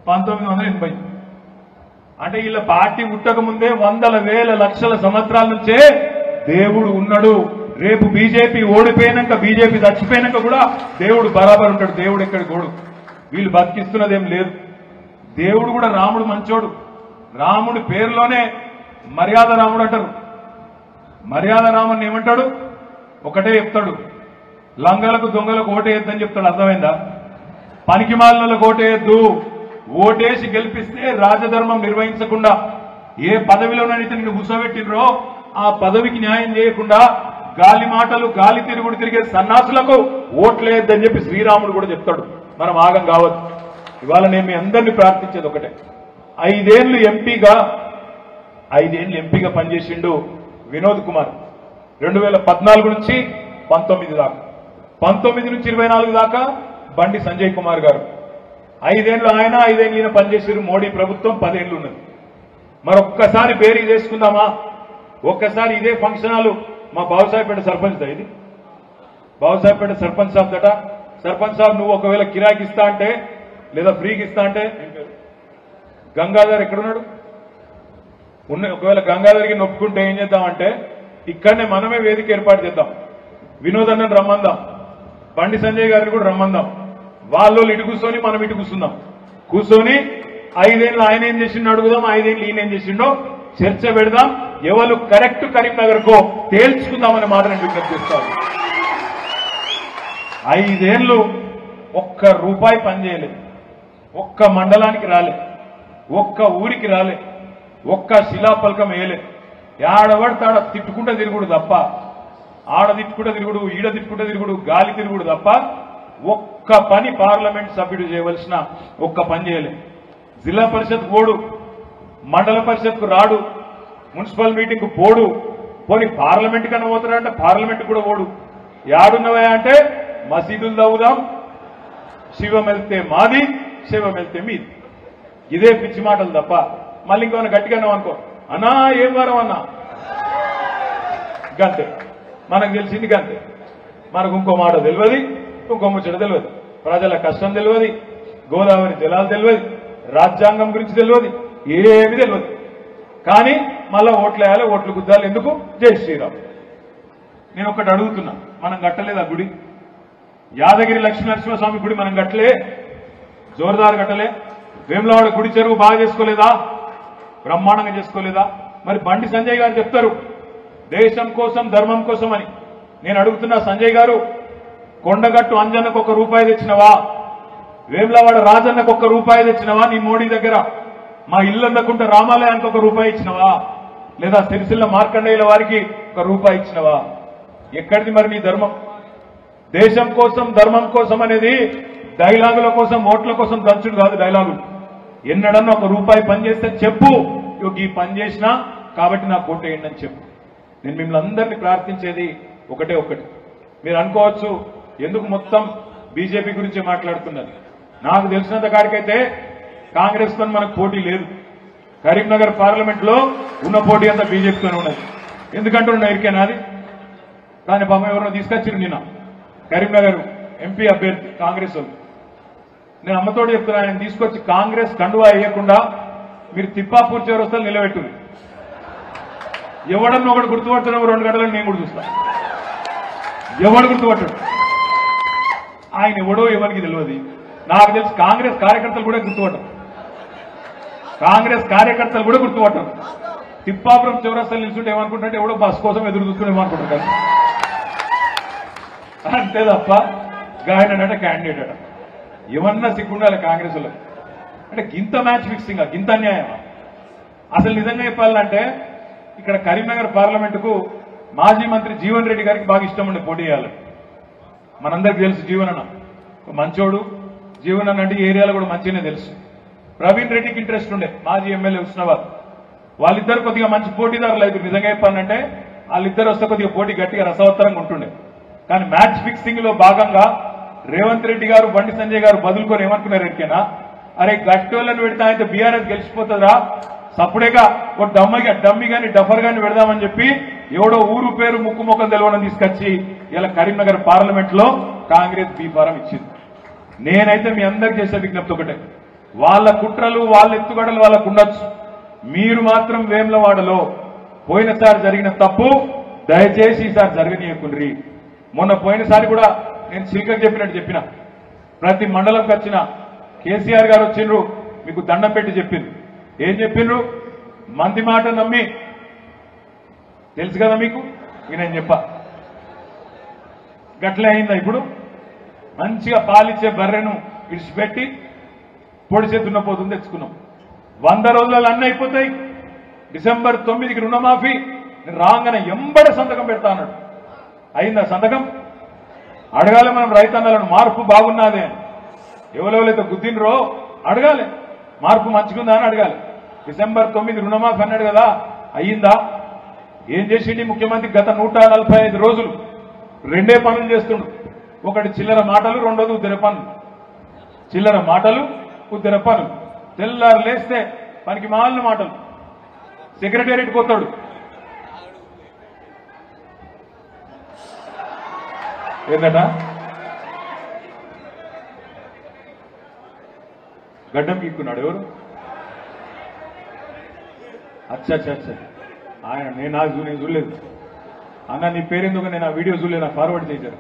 1980. అంటే వీళ్ళ పార్టీ పుట్టక ముందే వందల వేల లక్షల సంవత్సరాల నుంచే దేవుడు ఉన్నాడు. రేపు బీజేపీ ఓడిపోయినాక, బీజేపీ చచ్చిపోయినాక కూడా దేవుడు బరాబర్ ఉంటాడు. దేవుడు ఎక్కడి గోడు. వీళ్ళు బతికిస్తున్నదేం లేదు. దేవుడు కూడా రాముడు మంచోడు. రాముడి పేరులోనే మర్యాద రాముడు అంటారు. మర్యాద రాముడిని ఏమంటాడు? ఒకటే చెప్తాడు, లంగలకు దొంగలకు ఓటేయొద్దని చెప్తాడు. అర్థమైందా? పనికి మాలినలకు ఓటేయొద్దు. ఓటేసి గెలిపిస్తే రాజధర్మం నిర్వహించకుండా ఏ పదవిలోనైతే నిన్ను కూర్చోబెట్టినరో ఆ పదవికి న్యాయం చేయకుండా గాలి మాటలు గాలి తిరుగుడు తిరిగే సన్నాసులకు ఓట్లేయొద్దని చెప్పి శ్రీరాముడు కూడా చెప్తాడు. మనం ఆగం కావద్దు. ఇవాళ నేను మీ అందరినీ ప్రార్థించేది ఒకటే, 5 ఏళ్లు ఎంపీగా పనిచేసిండు వినోద్ కుమార్. 2014 నుంచి 19 దాకా, 19 నుంచి 24 దాకా బండి సంజయ్ కుమార్ గారు. 5 ఏళ్లు ఆయన, 5 ఏళ్లు ఈయన పనిచేసారు. మోడీ ప్రభుత్వం 10 ఏళ్లు ఉన్నది. మరొక్కసారి బేరీ చేసుకుందామా? ఒక్కసారి ఇదే ఫంక్షన్ హాలు మా బాబుసాహెబ్పేట సర్పంచ్ దా, ఇది బాబుసాహెబ్పేట సర్పంచ్ సాబ్ దట. సర్పంచ్ సాబ్ నువ్వు ఒకవేళ కిరాకి ఇస్తా అంటే లేదా ఫ్రీకి ఇస్తా అంటే, గంగాధర్ ఎక్కడున్నాడు? ఒకవేళ గంగాధర్కి నొప్పుకుంటే ఏం చేద్దామంటే ఇక్కడనే మనమే వేదిక ఏర్పాటు చేద్దాం. వినోద్ అన్నని రమ్మందాం, బండి సంజయ్ గారిని కూడా రమ్మందాం. వాళ్ళు ఇటు కూర్చొని మనం ఇటు కూర్చొని 5 ఏళ్ళు ఆయన ఏం చేసిండో అడుగుదాం, 5 ఏళ్ళు ఈయన ఏం చేసిండో చర్చ పెడదాం. ఎవరు కరెక్ట్ కరీంనగర్ కో తేల్చుకుందామనే మాట నేను విజ్ఞప్తి చేస్తాను. 5 ఏళ్ళు ఒక్క రూపాయి పనిచేయలేదు, ఒక్క మండలానికి రాలే, ఒక్క ఊరికి రాలే, ఒక్క శిలాపలకం వేయలే. ఆడబడతాడ తిట్టుకుంటూ తిరుగుడు తప్ప, ఆడ తిట్టుకుంటూ తిరుగుడు, ఈడ తిట్టుకుంటూ తిరుగుడు, గాలి తిరుగుడు తప్ప ఒక్క పని పార్లమెంట్ సభ్యుడు చేయవలసిన ఒక్క పని చేయలే. జిల్లా పరిషత్ పోడు, మండల పరిషత్కు రాడు, మున్సిపల్ మీటింగ్ పోడు, పోనీ పార్లమెంట్ కన్నా పోతాడంటే పార్లమెంట్ కూడా పోడు. యాడున్నవా అంటే మసీదులు తవ్వుదాం, శివం వెళ్తే మాది, శివం వెళ్తే మీది. ఇదే పిచ్చి మాటలు తప్ప మళ్ళీ ఇంకేమైనా గట్టిగానే అనుకో, అన్నా ఏం వారం అన్నా గంతే. మనకు తెలిసింది గంతే. మనకు ఇంకో మాట తెలియదు, ఇంకో ముచ్చట తెలియదు, ప్రజల కష్టం తెలియదు, గోదావరి జలాలు తెలియదు, రాజ్యాంగం గురించి తెలియదు, ఏమీ తెలియదు. కానీ మళ్ళా ఓట్లేయాలి, ఓట్లు గుద్దాలి. ఎందుకు? జై శ్రీరామ్. నేను ఒకటి అడుగుతున్నా, మనం కట్టలేదు ఆ గుడి? యాదగిరి లక్ష్మీనరసింహస్వామి గుడి మనం కట్టలే? జోర్దార్ కట్టలే? వేములవాడ గుడి చెరువు బాగా చేసుకోలేదా? బ్రహ్మాండంగా చేసుకోలేదా? మరి బండి సంజయ్ గారు చెప్తారు దేశం కోసం ధర్మం కోసం అని. నేను అడుగుతున్నా, సంజయ్ గారు కొండగట్టు అంజన్నకు ₹1 తెచ్చినవా? వేములవాడ రాజన్నకు ₹1 తెచ్చినవా? నీ మోడీ దగ్గర మా ఇల్లు అందకుంట రామాలయానికి ₹1 ఇచ్చినవా? లేదా సిరిసిల్ల మార్కండేయుల వారికి ₹1 ఇచ్చినవా? ఎక్కడిది మరి నీ ధర్మం? దేశం కోసం ధర్మం కోసం అనేది డైలాగుల కోసం, ఓట్ల కోసం దంచుడు కాదు. డైలాగులు ఎన్నడన్నా ₹1 పని చేస్తే చెప్పు, ఈ పని చేసినా కాబట్టి నాకు ఓటేయండి అని చెప్పు. నేను మిమ్మల్ని అందరినీ ప్రార్థించేది ఒకటే ఒకటి. మీరు అనుకోవచ్చు ఎందుకు మొత్తం బీజేపీ గురించి మాట్లాడుతున్నారు. నాకు తెలిసినంత కాడికైతే కాంగ్రెస్ తో మనకు పోటీ లేదు. కరీంనగర్ పార్లమెంట్ లో ఉన్న పోటీ అంతా బీజేపీతోనే ఉన్నది. ఎందుకంటున్నా ఇరికేనాది? దాని పాపం ఎవరో తీసుకొచ్చారు నిన్న కరీంనగర్ ఎంపీ అభ్యర్థి కాంగ్రెస్ వాళ్ళు. నేను అమ్మతోడు చెప్తున్నా, ఆయన తీసుకొచ్చి కాంగ్రెస్ కండువా వేయకుండా మీరు తిప్పాపూర్ చౌరస్తాలు నిలబెట్టు. ఎవడన్నా ఒకటి గుర్తుపడుతున్నావు 2 గంటలను నేను కూడా చూస్తా. ఎవడు గుర్తుపట్టాడు? ఆయన ఎవడో ఎవరికి తెలియదు. నాకు తెలిసి కాంగ్రెస్ కార్యకర్తలు కూడా గుర్తుపట్టారు, కాంగ్రెస్ కార్యకర్తలు కూడా గుర్తుపట్టారు. తిప్పాపురం చౌరస్తాలు నిల్చుంటే ఏమనుకుంటుంటే ఎవడో బస్ కోసం ఎదురు చూసుకుని ఏమనుకుంటుంటారు అంతే తప్ప గాయనట క్యాండిడేట్ అట. ఏమన్నా సిగ్గుండాలి కాంగ్రెస్ వాళ్ళకి అంటే గింత మ్యాచ్ ఫిక్సింగ్, గింత అన్యాయమా? అసలు నిజంగా చెప్పాలంటే ఇక్కడ కరీంనగర్ పార్లమెంటుకు మాజీ మంత్రి జీవన్ రెడ్డి గారికి బాగా ఇష్టం ఉండే పోటీ చేయాలి. మనందరికి తెలుసు జీవన్ అన్న మంచోడు, జీవన్ అన్న అంటే ఏరియాలో కూడా మంచిగానే తెలుసు. ప్రవీణ్ రెడ్డికి ఇంట్రెస్ట్ ఉండే, మాజీ ఎమ్మెల్యే హుస్నాబాద్. వాళ్ళిద్దరు కొద్దిగా మంచి పోటీదారులు అయితే నిజంగా చెప్పాలంటే వాళ్ళిద్దరు వస్తే కొద్దిగా పోటీ గట్టిగా రసవత్తరంగా ఉంటుండే. కానీ మ్యాచ్ ఫిక్సింగ్ లో భాగంగా రేవంత్ రెడ్డి గారు బండి సంజయ్ గారు బదులుకొని ఏమనుకున్నారు ఎరికేనా, అరే గట్టోళ్ళని పెడితే ఆయన బీఆర్ఎస్ గెలిచిపోతుందా, సప్పుడేగా ఒక డమ్మి గాని డఫర్ గాని పెడదామని చెప్పి ఎవడో ఊరు పేరు ముక్కు ముఖం తెలవడం తీసుకొచ్చి ఇలా కరీంనగర్ పార్లమెంట్ లో కాంగ్రెస్ బీఫారం ఇచ్చింది. నేనైతే మీ అందరికి చేసే విజ్ఞప్తి ఒకటే, వాళ్ళ కుట్రలు వాళ్ళ ఎత్తుగడలు వాళ్ళకు ఉండొచ్చు, మీరు మాత్రం వేములవాడలో పోయినసారి జరిగిన తప్పు దయచేసి ఈసారి జరగనీయకుండ్రి. మొన్న పోయినసారి కూడా నేను చిలికకు చెప్పినట్టు చెప్పిన, ప్రతి మండలంకి వచ్చిన కేసీఆర్ గారు వచ్చిండ్రు, మీకు దండం పెట్టి చెప్పిండ్రు. ఏం చెప్పిండ్రు? మంది మాట నమ్మి, తెలుసు కదా మీకు, నేను చెప్పా గట్లే అయిందా? ఇప్పుడు మంచిగా పాలిచ్చే బర్రెను విడిచిపెట్టి పొడిచే దున్నపోతుంది తెచ్చుకున్నాం. 100 రోజులలో అన్నీ అయిపోతాయి. డిసెంబర్ 9కి రుణమాఫీ రాగానే ఎంబడే సంతకం పెడతా అన్నాడు. అయిందా సంతకం? అడగాలి మనం రైతన్నలను, మార్పు బాగున్నదే అని. ఎవరెవరైతే గుద్దినరో అడగాలి, మార్పు మంచిగుందా అని అడగాలి. డిసెంబర్ 9 రుణమాఫీ అన్నాడు కదా, అయ్యిందా? ఏం చేసిండి ముఖ్యమంత్రి? గత 145 రోజులు రెండే పనులు చేస్తుండు. ఒకటి చిల్లర మాటలు, రెండోది ఉద్దర పనులు. చిల్లర మాటలు, ఉద్దర పనులు. తెల్లారు లేస్తే పనికి మాలిన మాటలు. సెక్రటేరియట్ పోతాడు, ఏందట గడ్డం గీక్కున్నాడు. ఎవరు? అచ్చా ఆయన. నేను చూడలేదు అన్న, నీ పేరెందుకు నేను ఆ వీడియో చూడలేదు, నాకు ఫార్వర్డ్ చేశారు.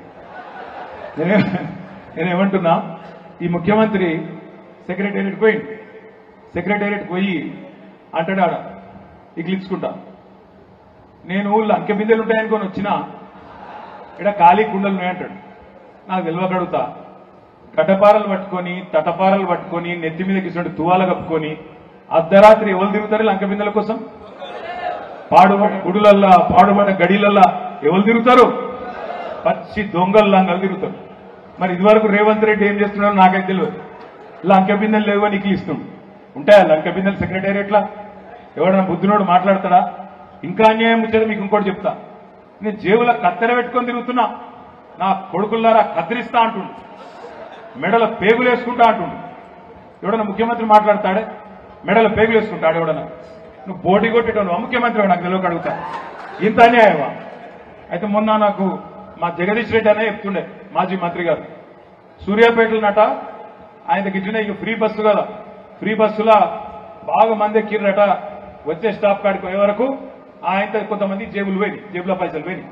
నేనేమంటున్నా, ఈ ముఖ్యమంత్రి సెక్రటేరియట్ పోయింది. సెక్రటేరియట్ పోయి అంటాడు ఆడ ఇగిలించుకుంటా, నేను ఊళ్ళో అంకె బిందెలు ఉంటాయనుకొని వచ్చినా ఇక్కడ ఖాళీ కుండలు ఉన్నాయంటాడు. నాకు తెలియకడుగుతా, గడ్డపారలు పట్టుకొని తటపారలు పట్టుకొని నెత్తి మీద కిసినట్టు తువాల కప్పుకొని అర్ధరాత్రి ఎవరు తిరుగుతారు లంక బిందెల కోసం? పాడుబడ్డ గుడులల్లా, పాడుబడ్డ గడిలల్లా ఎవరు తిరుగుతారు? పచ్చి దొంగలు లంగలు తిరుగుతారు. మరి ఇదివరకు రేవంత్ రెడ్డి ఏం చేస్తున్నారో నాకైతే తెలియదు. లంక బిందెలు లేవు అని ఇకిలిస్తుండు. ఉంటాయా లంక బిందెలు సెక్రటేరియట్లా? ఎవడన్నా బుద్ధినోడు మాట్లాడతాడా? ఇంకా అన్యాయం వచ్చేది మీకు ఇంకోటి చెప్తా. నేను జేబుల కత్తెర పెట్టుకొని తిరుగుతున్నా, నా కొడుకుల్లారా కత్తిరిస్తా అంటుండు, మెడల పేగులు వేసుకుంటా అంటుండు. ఎవడన్నా ముఖ్యమంత్రి మాట్లాడతాడే? మెడల పేగులు వేసుకుంటాడు ఎవడన్నా? నువ్వు పోటీ కొట్టేటోను ముఖ్యమంత్రి నాకు తెలియక అడుగుతా. ఇంత అన్యాయమా? అయితే మొన్న నాకు మా జగదీష్ రెడ్డి అనే చెప్తుండే, మాజీ మంత్రి గారు, సూర్యాపేటలో నట ఆయనకి ఇచ్చిన ఇక ఫ్రీ బస్సు కదా, ఫ్రీ బస్సులా బాగా మంది ఎక్కిర్రట. వచ్చే స్టాప్ కాడికి పోయే వరకు ఆయన కొంతమంది జేబులు పోయి, జేబులో పైసలు పోయి,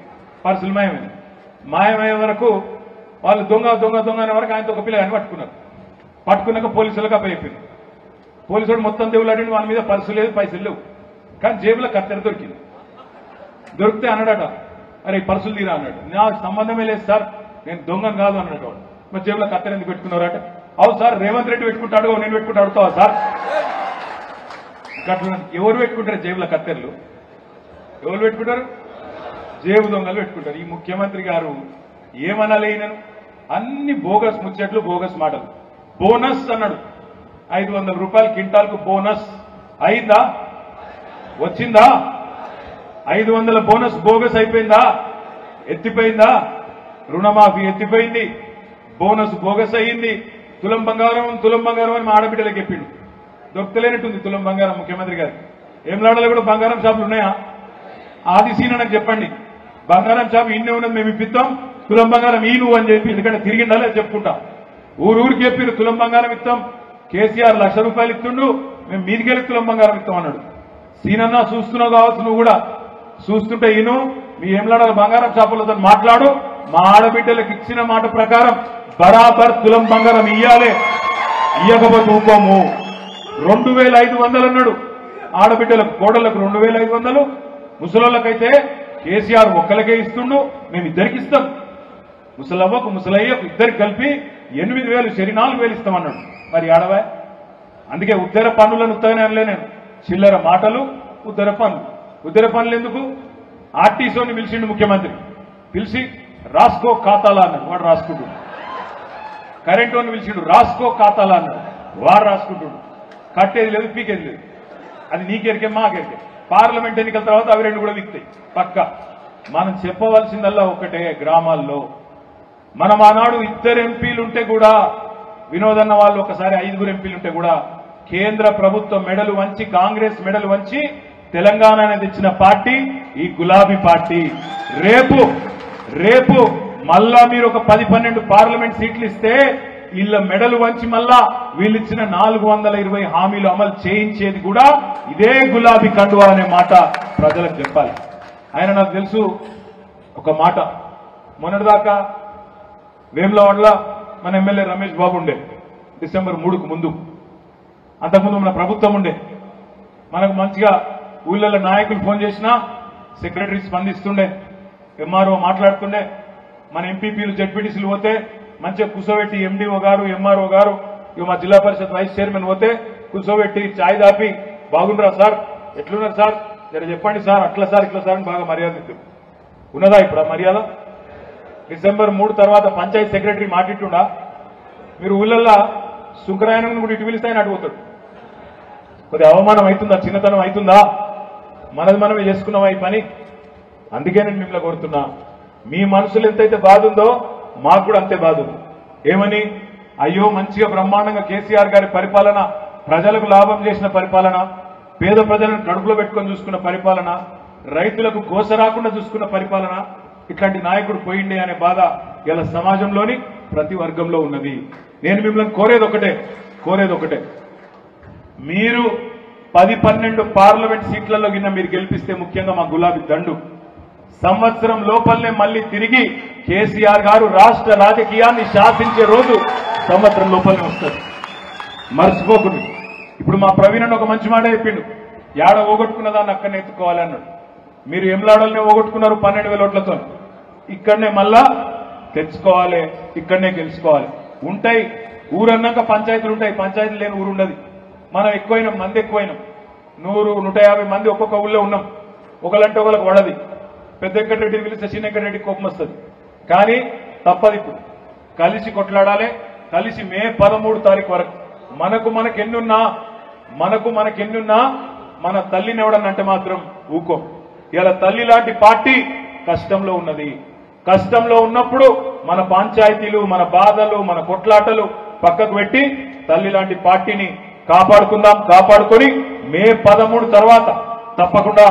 పర్సులు మాయమయ్యే వరకు వాళ్ళు దొంగ అనే వరకు ఆయనతో ఒక పిల్లగాని పట్టుకున్నారు. పట్టుకున్నాక పోలీసులకు అప్పచెప్పింది. పోలీసుడు మొత్తం దేవులాడి వాళ్ళ మీద పర్సు లేదు, పైసలు లేవు, కానీ జేబులో కత్తెర దొరికింది. దొరికితే అన్నాడట, అరే పర్సులు తీరా అన్నాడు. నాకు సంబంధమే లేదు సార్, నేను దొంగను కాదు అన్నాడు వాడు. మరి జేబులో కత్తెర ఎందుకు పెట్టుకున్నారట? అవు సార్ రేవంత్ రెడ్డి పెట్టుకుంటాడు, నేను పెట్టుకుంటా అడుగుతావా సార్? అట్లా ఎవరు పెట్టుకుంటారు జేబుల కత్తెరలు? ఎవరు పెట్టుకుంటారు? జేబు దొంగలు పెట్టుకుంటారు. ఈ ముఖ్యమంత్రి గారు ఏమనలేనను అన్ని బోగస్ ముచ్చట్లు, బోగస్ మాటలు. బోనస్ అన్నాడు, 500 రూపాయలు క్వింటాల్కు బోనస్. అయిందా? వచ్చిందా? 500 బోనస్ బోగస్ అయిపోయిందా? ఎత్తిపోయిందా? రుణమాఫీ ఎత్తిపోయింది, బోనస్ బోగస్ అయ్యింది. తులం బంగారం అని మా ఆడబిడ్డలకు చెప్పిండు. దొరకలేనట్టుంది తులం బంగారం ముఖ్యమంత్రి గారికి. ఏం కూడా బంగారం షాపులు ఉన్నాయా? ఆది సీన్ నాకు చెప్పండి, బంగారం షాపు ఇన్నే ఉన్నది, మేము ఇప్పిస్తాం, తులం బంగారం ఈ నువ్వు అని చెప్పి. ఎందుకంటే తిరిగిండాలే చెప్పుకుంటా. ఊరికి చెప్పిరు తులం బంగారం ఇస్తాం. కేసీఆర్ 1,00,000 రూపాయలు ఇస్తుండు, మేము మీదికెళ్ళి తులం బంగారం ఇస్తాం అన్నాడు. సీనన్నా చూస్తున్నావు కావచ్చు, నువ్వు కూడా చూస్తుంటే ఈను మీ ఏం బంగారం షాపులతో మాట్లాడు. మా ఆడబిడ్డలకు ఇచ్చిన మాట ప్రకారం బరాబర్ తులం బంగారం ఇయ్యాలి, ఇయ్యకపోతే ఊకోము. 2500 అన్నాడు ఆడబిడ్డలకు, కోడళ్లకు 2500, ముసలోళ్ళకైతే కేసీఆర్ ఒక్కలకే ఇస్తుండు, మేము ఇద్దరికి ఇస్తాం. ముసలవ్వకు ముసలయ్యకు ఇద్దరికి కలిపి 8000, సరి 4000 ఇస్తామన్నాడు. మరి ఆడవా? అందుకే ఉద్దర పన్నులను ఉత్తగానే అనలే నేను, చిల్లర మాటలు ఉద్దర పన్నులు. ఉద్దర పనులు ఎందుకు? ఆర్టీసీని పిలిచిండు ముఖ్యమంత్రి, పిలిచి రాసుకో ఖాతాలా అన్నాడు, వాడు రాసుకుంటున్నాడు. కరెంట్ వాడిని పిలిచిండు, రాసుకో ఖాతాలా అన్నాడు, వాడు రాసుకుంటున్నాడు. కట్టేది లేదు, పీకేది లేదు. అది నీకెరికే మాకెరికే. పార్లమెంట్ ఎన్నికల తర్వాత అవి రెండు కూడా విక్తాయి పక్క. మనం చెప్పవలసిందల్లా ఒకటే, గ్రామాల్లో మనం ఆనాడు 2 ఎంపీలు ఉంటే కూడా, వినోదన్న వాళ్ళు ఒకసారి 5 ఎంపీలు ఉంటే కూడా, కేంద్ర ప్రభుత్వం మెడలు వంచి, కాంగ్రెస్ మెడలు వంచి తెలంగాణ అనేది ఇచ్చిన పార్టీ ఈ గులాబీ పార్టీ. రేపు మళ్ళా మీరు ఒక 10-12 పార్లమెంట్ సీట్లు ఇస్తే వీళ్ళ మెడలు వంచి మళ్ళా వీళ్ళు ఇచ్చిన 420 హామీలు అమలు చేయించేది కూడా ఇదే గులాబీ కండువా అనే మాట ప్రజలకు చెప్పాలి. ఆయన నాకు తెలుసు ఒక మాట, మొన్నటిదాకా వేములవాడల మన ఎమ్మెల్యే రమేష్ బాబు ఉండే, డిసెంబర్ 3కు ముందు. అంతకుముందు మన ప్రభుత్వం ఉండే. మనకు మంచిగా ఊళ్ళలో నాయకులు ఫోన్ చేసినా సెక్రటరీ స్పందిస్తుండే, ఎంఆర్ఓ మాట్లాడుతుండే. మన ఎంపీపీలు జడ్పీటీసీలు పోతే మంచిగా కూర్చోబెట్టి ఎండీఓ గారు, ఎంఆర్ఓ గారు, ఇక మా జిల్లా పరిషత్ వైస్ చైర్మన్ పోతే కూర్చోబెట్టి ఛాయ్ దాపి, బాగుండ్రా సార్, ఎట్లున్నారు సార్, జర చెప్పండి సార్, అట్లా సార్ ఇట్లా సార్ అని బాగా మర్యాద ఇస్తుంది. ఉన్నదా ఇప్పుడు ఆ మర్యాద? డిసెంబర్ 3 తర్వాత పంచాయతీ సెక్రటరీ మాటిట్టుండా? మీరు ఊళ్ళల్లో శుక్రాయనం కూడా ఇటు పిలిస్తే ఆయన అడిగిపోతాడు. కొద్ది అవమానం అవుతుందా, చిన్నతనం అవుతుందా? మనది మనమే చేసుకున్నామా ఈ పని? అందుకే నేను మిమ్మల్ని కోరుతున్నా, మీ మనసులు ఎంతైతే బాధ ఉందో మాకు కూడా అంతే బాధ ఉంది. ఏమని? అయ్యో మంచిగా బ్రహ్మాండంగా కేసీఆర్ గారి పరిపాలన, ప్రజలకు లాభం చేసిన పరిపాలన, పేద ప్రజలను కడుపులో పెట్టుకొని చూసుకున్న పరిపాలన, రైతులకు గోస రాకుండా చూసుకున్న పరిపాలన, ఇట్లాంటి నాయకుడు పోయిండే అనే బాధ ఇలా సమాజంలోని ప్రతి వర్గంలో ఉన్నది. నేను మిమ్మల్ని కోరేది ఒకటే, మీరు 10-12 పార్లమెంట్ సీట్లలో కింద మీరు గెలిపిస్తే, ముఖ్యంగా మా గులాబీ దండు, సంవత్సరం లోపలనే మళ్ళీ తిరిగి కేసీఆర్ గారు రాష్ట్ర రాజకీయాన్ని శాసించే రోజు సంవత్సరం లోపలనే వస్తుంది. మర్చిపోకుండా. ఇప్పుడు మా ప్రవీణ్ ఒక మంచి మాట చెప్పిండు, ఏడ ఓగొట్టుకున్న దాన్ని అక్కడనే ఎత్తుకోవాలి అన్నాడు. మీరు ఎంలాడల్నే ఓగొట్టుకున్నారు 12,000 ఓట్లతో, ఇక్కడనే మళ్ళా తెచ్చుకోవాలి, ఇక్కడనే గెలుచుకోవాలి. ఉంటాయి ఊరన్నాక పంచాయతీలు ఉంటాయి, పంచాయతీలు లేని ఊరు ఉండదు. మనం ఎక్కువైనాం, మంది ఎక్కువైనాం, 100-150 మంది ఒక్కొక్క ఊళ్ళో ఉన్నాం. ఒకలంటే ఒకరికి వడది. పెద్ద వెంకటరెడ్డిని పిలిస్తే చిన్న వెంకటరెడ్డికి కోపం వస్తుంది. కానీ తప్పదు, ఇప్పుడు కలిసి కొట్లాడాలి. కలిసి మే 13 తారీఖు వరకు మనకెన్నున్నా మన తల్లిని ఎవడన్నంటే మాత్రం ఊకో. ఇలా తల్లి లాంటి పార్టీ కష్టంలో ఉన్నది. కష్టంలో ఉన్నప్పుడు మన పంచాయతీలు, మన బాధలు, మన కొట్లాటలు పక్కకు పెట్టి తల్లి లాంటి పార్టీని కాపాడుకొని మే 13 తర్వాత తప్పకుండా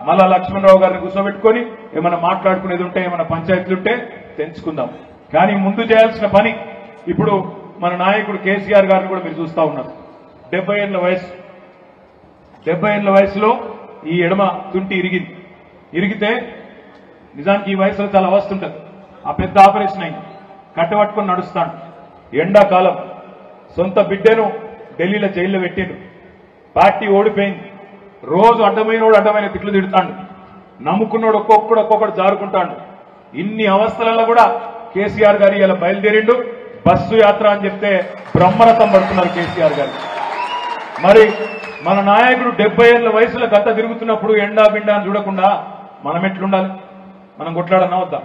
మళ్ళా లక్ష్మణరావు గారిని కూర్చోబెట్టుకొని ఏమైనా మాట్లాడుకునేది ఉంటే, ఏమైనా పంచాయతీలు ఉంటే తెంచుకుందాం. కానీ ముందు చేయాల్సిన పని, ఇప్పుడు మన నాయకుడు కేసీఆర్ గారిని కూడా మీరు చూస్తా ఉన్నారు. 70 ఏళ్ల వయసు. 70 ఏళ్ల వయసులో ఈ ఎడమ తుంటి ఇరిగితే నిజానికి ఈ వయసులో చాలా అవస్థ ఉంటుంది. ఆ పెద్ద ఆపరేషన్ అయింది, కట్టబట్టుకొని నడుస్తాడు. ఎండాకాలం సొంత బిడ్డను ఢిల్లీలో జైల్లో పెట్టిండు. పార్టీ ఓడిపోయింది. రోజు అడ్డమైన తిట్లు తిడతాడు. నమ్ముకున్నాడు ఒక్కొక్కడు జారుకుంటాడు. ఇన్ని అవస్థలలో కూడా కేసీఆర్ గారు ఇలా బయలుదేరిండు. బస్సు యాత్ర అని చెప్తే బ్రహ్మరథం పడుతున్నారు కేసీఆర్ గారు. మరి మన నాయకుడు 70 ఏళ్ల వయసులో గత తిరుగుతున్నప్పుడు ఎండా బిండా అని చూడకుండా మనం ఎట్లుండాలి? మనం కొట్లాడన్నా వద్దా?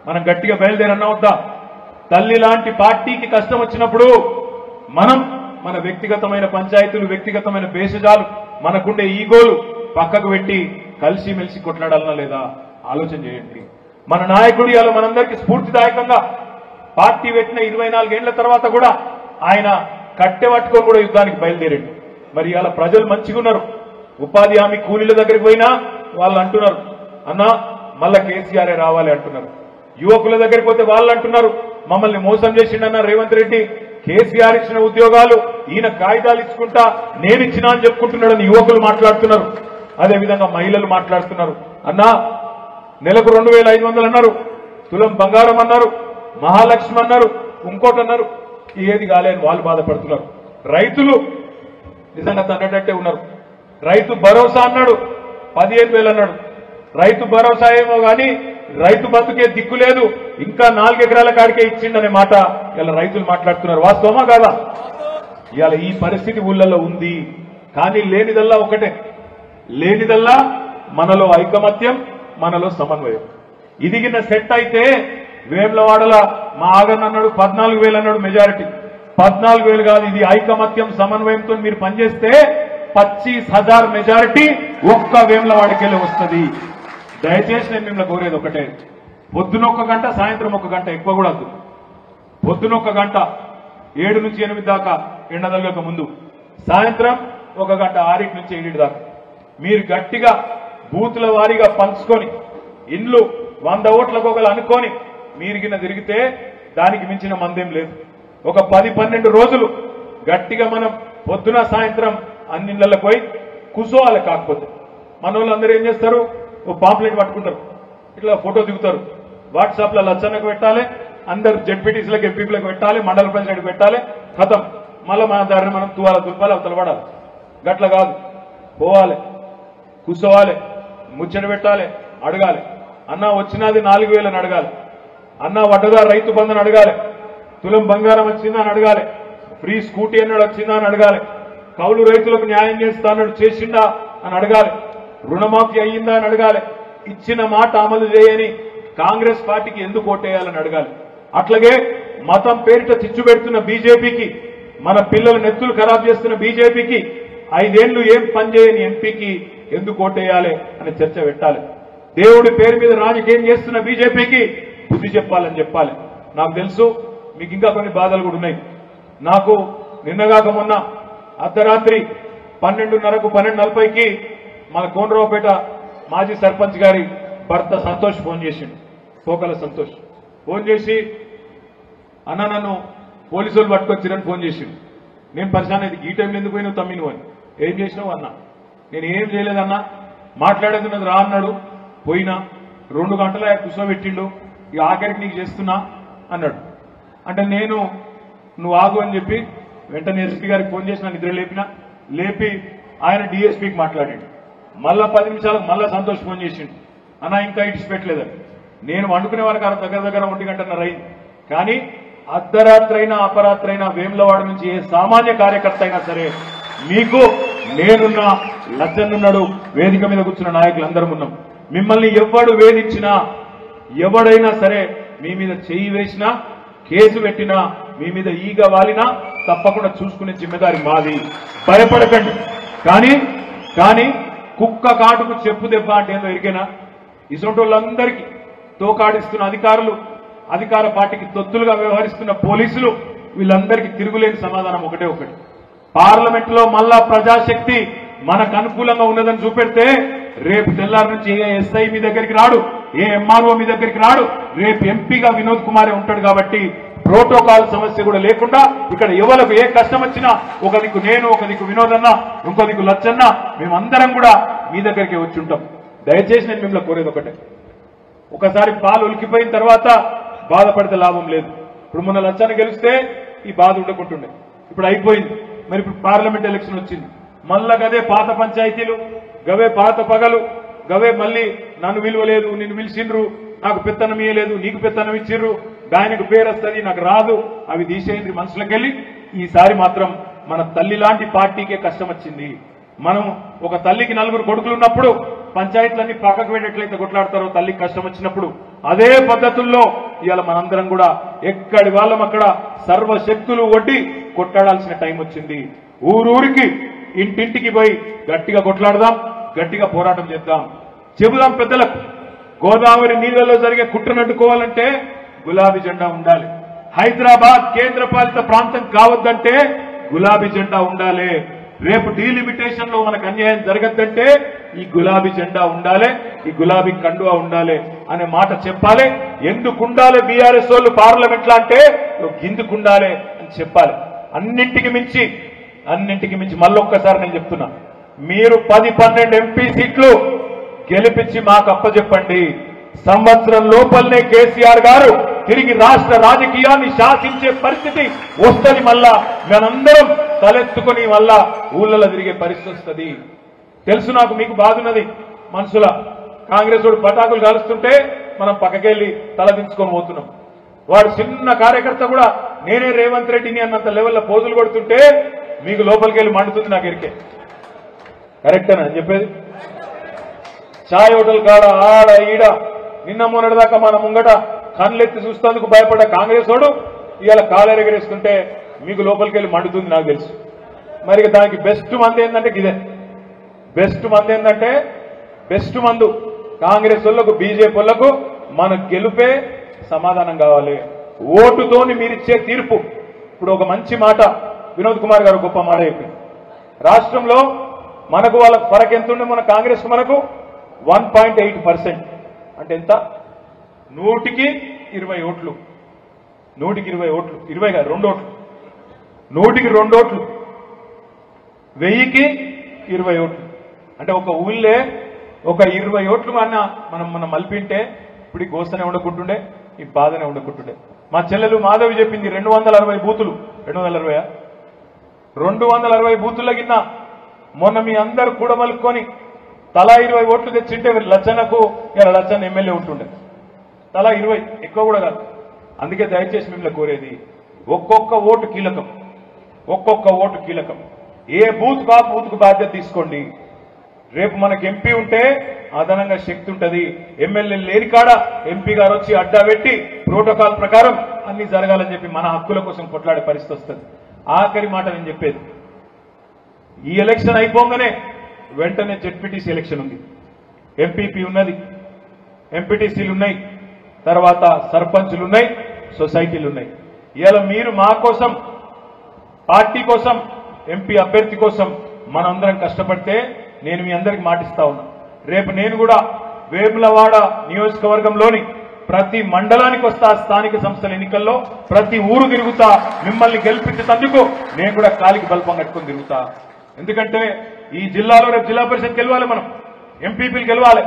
మనం గట్టిగా బయలుదేరన్నా వద్దా? తల్లి లాంటి పార్టీకి కష్టం వచ్చినప్పుడు మనం మన వ్యక్తిగతమైన పంచాయతీలు, వ్యక్తిగతమైన భేషజాలు, మనకుండే ఈగోలు పక్కకు పెట్టి కలిసిమెలిసి కొట్లాడాలన్నా లేదా ఆలోచన చేయండి. మన నాయకుడు ఇవాళ మనందరికీ స్ఫూర్తిదాయకంగా పార్టీ పెట్టిన 24 ఏళ్ల తర్వాత కూడా ఆయన కట్టె పట్టుకొని కూడా యుద్ధానికి బయలుదేరండి. మరి ఇవాళ ప్రజలు మంచిగా ఉన్నారు. ఉపాధి హామీ కూలీల దగ్గరికి పోయినా వాళ్ళు అంటున్నారు, అన్నా మళ్ళా కేసీఆర్ రావాలి అంటున్నారు. యువకుల దగ్గరికి పోతే వాళ్ళు అంటున్నారు, మమ్మల్ని మోసం చేసిండన్న రేవంత్ రెడ్డి, కేసీఆర్ ఇచ్చిన ఉద్యోగాలు ఈయన కాగితాలు ఇచ్చుకుంటా నేను ఇచ్చినా అని చెప్పుకుంటున్నాడని యువకులు మాట్లాడుతున్నారు. అదేవిధంగా మహిళలు మాట్లాడుతున్నారు, అన్నా నెలకు 2,500 అన్నారు, తులం బంగారం అన్నారు, మహాలక్ష్మి అన్నారు, ఇంకోటి అన్నారు, ఏది కాలేని వాళ్ళు బాధపడుతున్నారు. రైతులు నిజంగా తగ్గట్టే ఉన్నారు. రైతు భరోసా అన్నాడు, 15,000 అన్నాడు. రైతు భరోసా ఏమో కానీ రైతు బతుకే దిక్కు లేదు, ఇంకా 4 ఎకరాల కాడికే ఇచ్చిండనే మాట ఇలా రైతులు మాట్లాడుతున్నారు. వాస్తవమా కాదా? ఇవాళ ఈ పరిస్థితి ఊళ్ళల్లో ఉంది. కానీ లేనిదల్లా ఒకటే, లేనిదల్లా మనలో ఐకమత్యం, మనలో సమన్వయం. ఇదిగిన సెట్ అయితే వేములవాడల మా ఆగన్ అన్నాడు 14,000 అన్నాడు మెజారిటీ. 14,000 కాదు, ఇది ఐకమత్యం సమన్వయంతో మీరు పనిచేస్తే 25,000 మెజారిటీ ఒక్క వేములవాడకెళ్ళి వస్తుంది. దయచేసి నేను మిమ్మల్ని కోరేది ఒకటే, పొద్దున 1 గంట, సాయంత్రం 1 గంట, ఎక్కువ కూడా వద్దు. పొద్దున 1 గంట 7 నుంచి 8 దాకా ఎండదలగక ముందు, సాయంత్రం 1 గంట 6 నుంచి 7 దాకా మీరు గట్టిగా బూతుల వారీగా పంచుకొని ఇండ్లు 100 ఓట్లకు ఒకరు అనుకొని మీరు కింద తిరిగితే దానికి మించిన మందేం లేదు. ఒక 10-12 రోజులు గట్టిగా మనం పొద్దున సాయంత్రం అన్ని ఇళ్లకు పోయి కూర్చోవాలి. కాకపోతే మన వాళ్ళందరూ ఏం చేస్తారు, ఓ పాంప్లెట్ పట్టుకుంటారు, ఇట్లా ఫోటో దిగుతారు, వాట్సాప్లో లచ్చన్నకు పెట్టాలి, అందరు జెడ్పీటీసీలకు ఎంపీలకు పెట్టాలి, మండల ప్రెసిడెంట్కి పెట్టాలి, ఖతం. మళ్ళీ మన దారిని మనం తువాల దుంపాలి, అవతల పడాలి. గట్ల కాదు, పోవాలి, కూర్చోవాలి, ముచ్చట పెట్టాలి, అడగాలి. అన్న వచ్చినది 4,000 అని అడగాలి, అన్న వడ్డదా రైతు బంధుని అడగాలి, తులం బంగారం వచ్చిందా అని అడగాలి, ఫ్రీ స్కూటీ అన్నాడు వచ్చిందా అని అడగాలి, కౌలు రైతులకు న్యాయం చేస్తా అన్నాడు చేసిందా అని అడగాలి, రుణమాఫీ అయ్యిందా అని అడగాలి, ఇచ్చిన మాట అమలు చేయని కాంగ్రెస్ పార్టీకి ఎందుకు ఓటేయాలని అడగాలి. అట్లాగే మతం పేరిట చిచ్చు పెడుతున్న బీజేపీకి, మన పిల్లల నెత్తులు ఖరాబ్ చేస్తున్న బీజేపీకి, 5 ఏళ్లు ఏం పనిచేయని ఎంపీకి ఎందుకు ఓటేయాలి అని చర్చ పెట్టాలి. దేవుడి పేరు మీద రాజకీయం చేస్తున్న బీజేపీకి బుద్ధి చెప్పాలని చెప్పాలి. నాకు తెలుసు మీకు ఇంకా కొన్ని బాధలు కూడా ఉన్నాయి. నాకు నిన్నగాక మొన్న అర్ధరాత్రి 12:30కు 12:40కి మన కోనరావుపేట మాజీ సర్పంచ్ గారి భర్త సంతోష్ ఫోన్ చేసిండు, పోకల సంతోష్ ఫోన్ చేసి, అన్న నన్ను పోలీసు వాళ్ళు పట్టుకొచ్చిరని ఫోన్ చేసిండు. నేను పరిశాన్ అయితే, ఈ టైంలో ఎందుకు పోయినావు తమ్మి నువ్వు అని. ఏం చేసినావు అన్నా, నేను ఏం చేయలేదన్నా, మాట్లాడేది ఉన్నది రా అన్నాడు. పోయినా 2 గంటల కూర్చోబెట్టిండు, ఇక ఆఖరికి నీకు చేస్తున్నా అన్నాడు. అంటే నేను నువ్వు ఆగు అని చెప్పి వెంటనే ఎస్పీ గారికి ఫోన్ చేసిన, నిద్ర లేపి ఆయన డిఎస్పీకి మాట్లాడాడు. మళ్ళా 10 నిమిషాలకు మళ్ళా సంతోష్ ఫోన్ చేసిండు, అన్న ఇంకా ఇడిచి పెట్టలేదని. నేను వండుకునే వరకు దగ్గర 1 గంటన్నర అయింది. కానీ అర్ధరాత్రైనా అపరాత్రైనా వేములవాడ నుంచి ఏ సామాన్య కార్యకర్త అయినా సరే, మీకు నేనున్నా, లచ్చన్నున్నాడు, వేదిక మీద కూర్చున్న నాయకులందరం ఉన్నాం. మిమ్మల్ని ఎవడు వేధించినా, ఎవడైనా సరే మీ మీద చెయ్యి వేసినా, కేసు పెట్టినా, మీ మీద ఈగ వాలినా తప్పకుండా చూసుకునే జిమ్మెదారి మాది, భయపడకండి. కానీ కుక్క కాటుకు చెప్పు దెబ్బ అంటే ఏందో ఎరికేనా? ఇటువంటి వాళ్ళందరికీ తోకాడిస్తున్న అధికారులు, అధికార పార్టీకి తొత్తులుగా వ్యవహరిస్తున్న పోలీసులు, వీళ్ళందరికీ తిరుగులేని సమాధానం ఒకటే ఒకటి. పార్లమెంట్ లో మళ్ళా ప్రజాశక్తి మనకు అనుకూలంగా ఉన్నదని చూపెడితే రేపు తెల్లారి నుంచి ఏ ఎస్ఐ మీ దగ్గరికి రాడు, ఏ ఎంఆర్ఓ మీ దగ్గరికి రాడు, రేపు ఎంపీగా వినోద్ కుమారే ఉంటాడు. కాబట్టి ప్రోటోకాల్ సమస్య కూడా లేకుండా ఇక్కడ ఎవరికి ఏ కష్టం వచ్చినా ఒక దిక్కు నేను, ఒక దిక్కు వినోద్ అన్న, ఇంకో దిక్కు లచ్చన్న, మేమందరం కూడా మీ దగ్గరికి వచ్చి ఉంటాం. దయచేసి నేను మిమ్మల్ని కోరేది ఒకటే, ఒకసారి పాలు ఉలికిపోయిన తర్వాత బాధపడితే లాభం లేదు. ఇప్పుడు మొన్న లచ్చన్న గెలిస్తే ఈ బాధ ఉండకుంటుండే, ఇప్పుడు అయిపోయింది. మరి ఇప్పుడు పార్లమెంట్ ఎలక్షన్ వచ్చింది, మళ్ళా గదే పాత పంచాయతీలు, గవే పాత పగలు, గవే మళ్ళీ నన్ను విలువలేదు, నిన్ను పిలిచిండ్రు, నాకు పెత్తనం ఇయ్యలేదు, నీకు పెత్తనం ఇచ్చిర్రు, ఆయనకు పేరు వస్తుంది, నాకు రాదు, అవి తీసేయండి మనుషులకెళ్ళి. ఈసారి మాత్రం మన తల్లి లాంటి పార్టీకే కష్టం వచ్చింది. మనం ఒక తల్లికి 4 కొడుకులు ఉన్నప్పుడు పంచాయతీలన్నీ పక్కకు వెళ్ళేట్లయితే కొట్లాడతారో, తల్లికి కష్టం వచ్చినప్పుడు అదే పద్ధతుల్లో ఇవాళ మనందరం కూడా ఎక్కడి వాళ్ళం అక్కడ సర్వశక్తులు ఒడ్డి కొట్లాడాల్సిన టైం వచ్చింది. ఊరూరికి ఇంటింటికి పోయి గట్టిగా కొట్లాడదాం, గట్టిగా పోరాటం చేద్దాం, చెబుదాం పెద్దలకు. గోదావరి నీళ్లలో జరిగే కుట్రనడ్డుకోవాలంటే గులాబీ జెండా ఉండాలి. హైదరాబాద్ కేంద్ర పాలిత ప్రాంతం కావద్దంటే గులాబీ జెండా ఉండాలి. రేపు డీలిమిటేషన్ లో మనకు అన్యాయం జరగద్దంటే ఈ గులాబీ జెండా ఉండాలి, ఈ గులాబీ కండువా ఉండాలి అనే మాట చెప్పాలి. ఎందుకు ఉండాలి బీఆర్ఎస్ వాళ్ళు పార్లమెంట్ లో అంటే గిందుకు ఉండాలి అని చెప్పాలి. అన్నింటికి మించి మళ్ళొక్కసారి నేను చెప్తున్నా, మీరు 10-12 ఎంపీ సీట్లు గెలిపించి మాకు అప్పచెప్పండి. సంవత్సరం లోపలనే కేసీఆర్ గారు తిరిగి రాష్ట్ర రాజకీయాన్ని శాసించే పరిస్థితి వస్తుంది. మళ్ళా మనందరం తలెత్తుకొని మళ్ళా ఊళ్ళలో తిరిగే పరిస్థితి వస్తుంది. తెలుసు నాకు, మీకు బాధున్నది మనసుల. కాంగ్రెస్ వాడు పటాకులు కాలుస్తుంటే మనం పక్కకెళ్ళి తలదించుకొని పోతున్నాం. వాడు చిన్న కార్యకర్త కూడా నేనే రేవంత్ రెడ్డిని అన్నంత లెవెల్లో పోజులు కొడుతుంటే మీకు లోపలికి వెళ్ళి మండుతుంది. నాకు ఎరికే. కరెక్టేనా అని చెప్పేది? ఛాయ్ హోటల్ కాడ ఆడ ఈడ నిన్న మొన్నటిదాకా మన ముంగట కళ్ళెత్తి చూస్తేందుకు భయపడ్డ కాంగ్రెస్ వాడు ఇవాళ కాలెరగరేస్తుంటే మీకు లోపలికి వెళ్ళి మండుతుంది. నాకు తెలుసు. మరి దానికి బెస్ట్ మంది ఏంటంటే ఇదే బెస్ట్ మంది ఏంటంటే బెస్ట్ మందు కాంగ్రెస్ వాళ్ళకు బీజేపీ వాళ్ళకు మన గెలుపే సమాధానం కావాలి. ఓటుతోని మీరిచ్చే తీర్పు. ఇప్పుడు ఒక మంచి మాట వినోద్ కుమార్ గారు గొప్ప మాట చెప్పి, రాష్ట్రంలో మనకు వాళ్ళ ఫరక్ ఎంత ఉండే, మన కాంగ్రెస్ మనకు 1.8%. అంటే ఎంత? 100కి 20 ఓట్లు. 100కి 20 ఓట్లు. 20 కాదు, 2 ఓట్లు. 100కి 2 ఓట్లు. 1000కి 20 ఓట్లు. అంటే ఒక ఊళ్ళే ఒక 20 ఓట్లు అన్న మనం మలిపింటే ఇప్పుడు ఈ గోస్తనే ఉండకుంటుండే, ఈ బాధనే ఉండకుంటుండే. మా చెల్లెలు మాధవి చెప్పింది 260 బూతులు. 260 బూతుల కింద మొన్న మీ అందరు కూడమలుకొని తలా 20 ఓట్లు తెచ్చింటే లచ్చన్నకు ఇలా లచ్చన్న ఎమ్మెల్యే ఉంటుండే. తలా 20, ఎక్కువ కూడా కాదు. అందుకే దయచేసి మిమ్మల్ని కోరేది, ఒక్కొక్క ఓటు కీలకం. ఒక్కొక్క ఓటు కీలకం. ఏ బూత్ ఆ బూత్కు బాధ్యత తీసుకోండి. రేపు మనకు ఎంపీ ఉంటే అదనంగా శక్తి ఉంటుంది. ఎమ్మెల్యే లేని కాడ ఎంపీ గారు వచ్చి అడ్డా పెట్టి ప్రోటోకాల్ ప్రకారం అన్ని జరగాలని చెప్పి మన హక్కుల కోసం కొట్లాడే పరిస్థితి వస్తుంది. ఆఖరి మాట నేను చెప్పేది, ఈ ఎలక్షన్ అయిపోగానే వెంటనే జెడ్పీటీసీ ఎలక్షన్ ఉంది, ఎంపీపీ ఉన్నది, ఎంపీటీసీలు ఉన్నాయి, తర్వాత సర్పంచులు ఉన్నాయి, సొసైటీలు ఉన్నాయి. ఇవాళ మీరు మా కోసం, పార్టీ కోసం, ఎంపీ అభ్యర్థి కోసం మనందరం కష్టపడితే నేను మీ అందరికి మాటిస్తా ఉన్నా, రేపు నేను కూడా వేములవాడ నియోజకవర్గంలోని ప్రతి మండలానికి వస్తా, స్థానిక సంస్థల ఎన్నికల్లో ప్రతి ఊరు తిరుగుతా, మిమ్మల్ని గెలిపించేందుకు నేను కూడా కాలికి బల్పం కట్టుకుని తిరుగుతా. ఎందుకంటే ఈ జిల్లాలో రేపు జిల్లా పరిషత్ గెలవాలి, మనం ఎంపీపీలు గెలవాలి,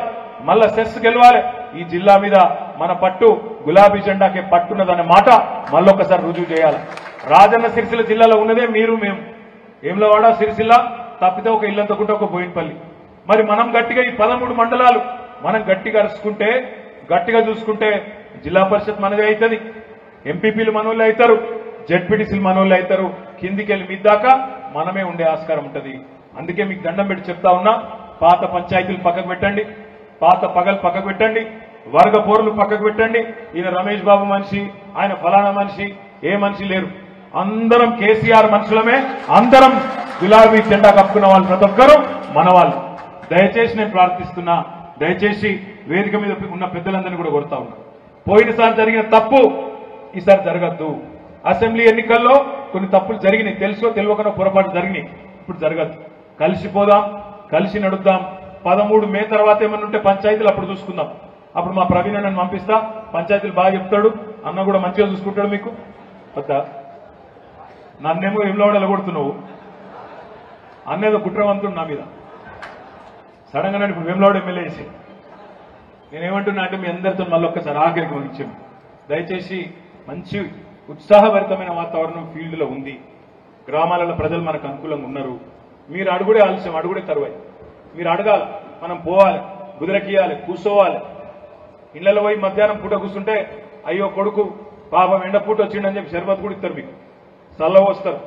మళ్ళా సెస్ గెలవాలి. ఈ జిల్లా మీద మన పట్టు గులాబీ జెండాకే పట్టున్నదన్న మాట మళ్ళొక్కసారి రుజువు చేయాలి. రాజన్న సిరిసిల్ల జిల్లాలో ఉన్నదే మీరు, మేము. వేములవాడ, సిరిసిల్ల తప్పితే ఒక ఇల్లంతకుంటే ఒక బోయినపల్లి. మరి మనం గట్టిగా ఈ 13 మండలాలు మనం గట్టిగా అరుచుకుంటే, గట్టిగా చూసుకుంటే జిల్లా పరిషత్ మనదే అవుతుంది, ఎంపీపీలు మనోళ్ళు అవుతారు, జెడ్పీటీసీలు మనోళ్ళు అవుతారు, కిందికి వెళ్ళి మీదాకా మనమే ఉండే ఆస్కారం ఉంటుంది. అందుకే మీకు దండం పెట్టి చెప్తా ఉన్నా, పాత పంచాయతీలు పక్కకు పెట్టండి, పాత పగలు పక్కకు పెట్టండి, వర్గ పోరులు పక్కకు పెట్టండి. ఈయన రమేష్ బాబు మనిషి, ఆయన ఫలానా మనిషి, ఏ మనిషి లేరు. అందరం కేసీఆర్ మనుషులమే, అందరం గులాబీ జెండా కప్పుకున్న వాళ్ళు ప్రతి ఒక్కరూ మన వాళ్ళు. దయచేసి నేను ప్రార్థిస్తున్నా, దయచేసి వేదిక మీద ఉన్న పెద్దలందరినీ కూడా కొడతా ఉన్నా, పోయినసారి జరిగిన తప్పు ఈసారి జరగద్దు. అసెంబ్లీ ఎన్నికల్లో కొన్ని తప్పులు జరిగినాయి, తెలుసో తెలియకనో పొరపాటు జరిగినాయి, ఇప్పుడు జరగద్దు. కలిసిపోదాం, కలిసి నడుద్దాం. 13 మే తర్వాత ఏమన్నా ఉంటే పంచాయతీలు అప్పుడు చూసుకుందాం. అప్పుడు మా ప్రవీణ్ నన్ను పంపిస్తా, పంచాయతీలు బాగా చెప్తాడు, అన్న కూడా మంచిగా చూసుకుంటాడు. మీకు వద్దా? నన్నేమో వేములవాడలో కొడుతున్నావు, అన్నేదో కుట్రవంతుడు నా మీద. సడన్ గా నన్ను ఇప్పుడు వేములవాడ ఎమ్మెల్యే చేసి నేనేమంటున్నా అంటే, మీ అందరితో మళ్ళొక్కసారి ఆఖరికి ముగించాను. దయచేసి మంచి ఉత్సాహభరితమైన వాతావరణం ఫీల్డ్ లో ఉంది. గ్రామాలలో ప్రజలు మనకు అనుకూలంగా ఉన్నారు. మీరు అడుగుడే ఆలస్యం, అడుగుడే తరువాయి. మీరు అడగాలి, మనం పోవాలి, కుదిరకియాలి, కూర్చోవాలి. ఇళ్లలో పోయి మధ్యాహ్నం పూట కూర్చుంటే అయ్యో కొడుకు పాపం ఎండ పూట వచ్చిండని చెప్పి షర్బత్ కూడా ఇస్తారు, మీకు చల్ల వస్తారు.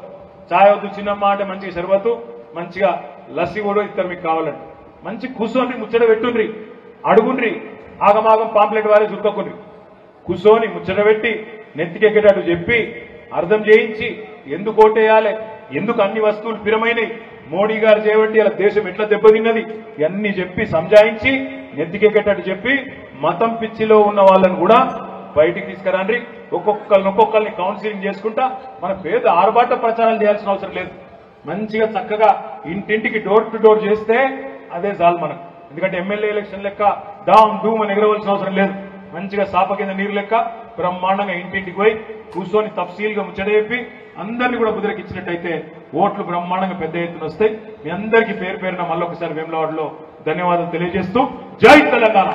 ఛాయ్ వద్దు చిన్నమ్మ అంటే మంచిగా షర్బత్, మంచిగా లస్సీ కూడా ఇస్తారు మీకు కావాలంటే. మంచి కూర్చోని ముచ్చట పెట్టుండ్రి, అడుగుండ్రి, ఆగమాగం పాంప్లెట్ వారే చురుకొకుండ్రి. కూర్చొని ముచ్చట పెట్టి నెత్తికెక్కేటట్టు చెప్పి అర్థం చేయించి, ఎందుకు ఓటేయాలి, ఎందుకు అన్ని వస్తువులు పిరమైనవి, మోడీ గారు చేయబట్టి ఇలా దేశం ఎట్లా దెబ్బతిన్నది, ఇవన్నీ చెప్పి సంజాయించి నెత్తికెక్కేటట్టు చెప్పి మతం పిచ్చిలో ఉన్న వాళ్ళని కూడా బయటికి తీసుకురండి. ఒక్కొక్కరిని కౌన్సిలింగ్ చేసుకుంటా మన పేద ఆర్భాట ప్రచారాలు చేయాల్సిన అవసరం లేదు. మంచిగా చక్కగా ఇంటింటికి డోర్ టు డోర్ చేస్తే అదే చాలు మనకు. ఎందుకంటే ఎమ్మెల్యే ఎలక్షన్ లెక్క డామ్ డూమ్ అని ఎగరవలసిన అవసరం లేదు. మంచిగా సాప కింద నీరు లెక్క బ్రహ్మాండంగా ఇంటింటికి పోయి కూర్చొని తఫ్సీల్గా ముచ్చట చెప్పి అందరినీ కూడా బుదిరకిచ్చినట్టయితే ఓట్లు బ్రహ్మాండంగా పెద్ద ఎత్తున వస్తాయి. మీ అందరికీ పేరు పేరున మళ్ళొకసారి వేములవాడలో ధన్యవాదాలు తెలియజేస్తూ జై తెలంగాణ.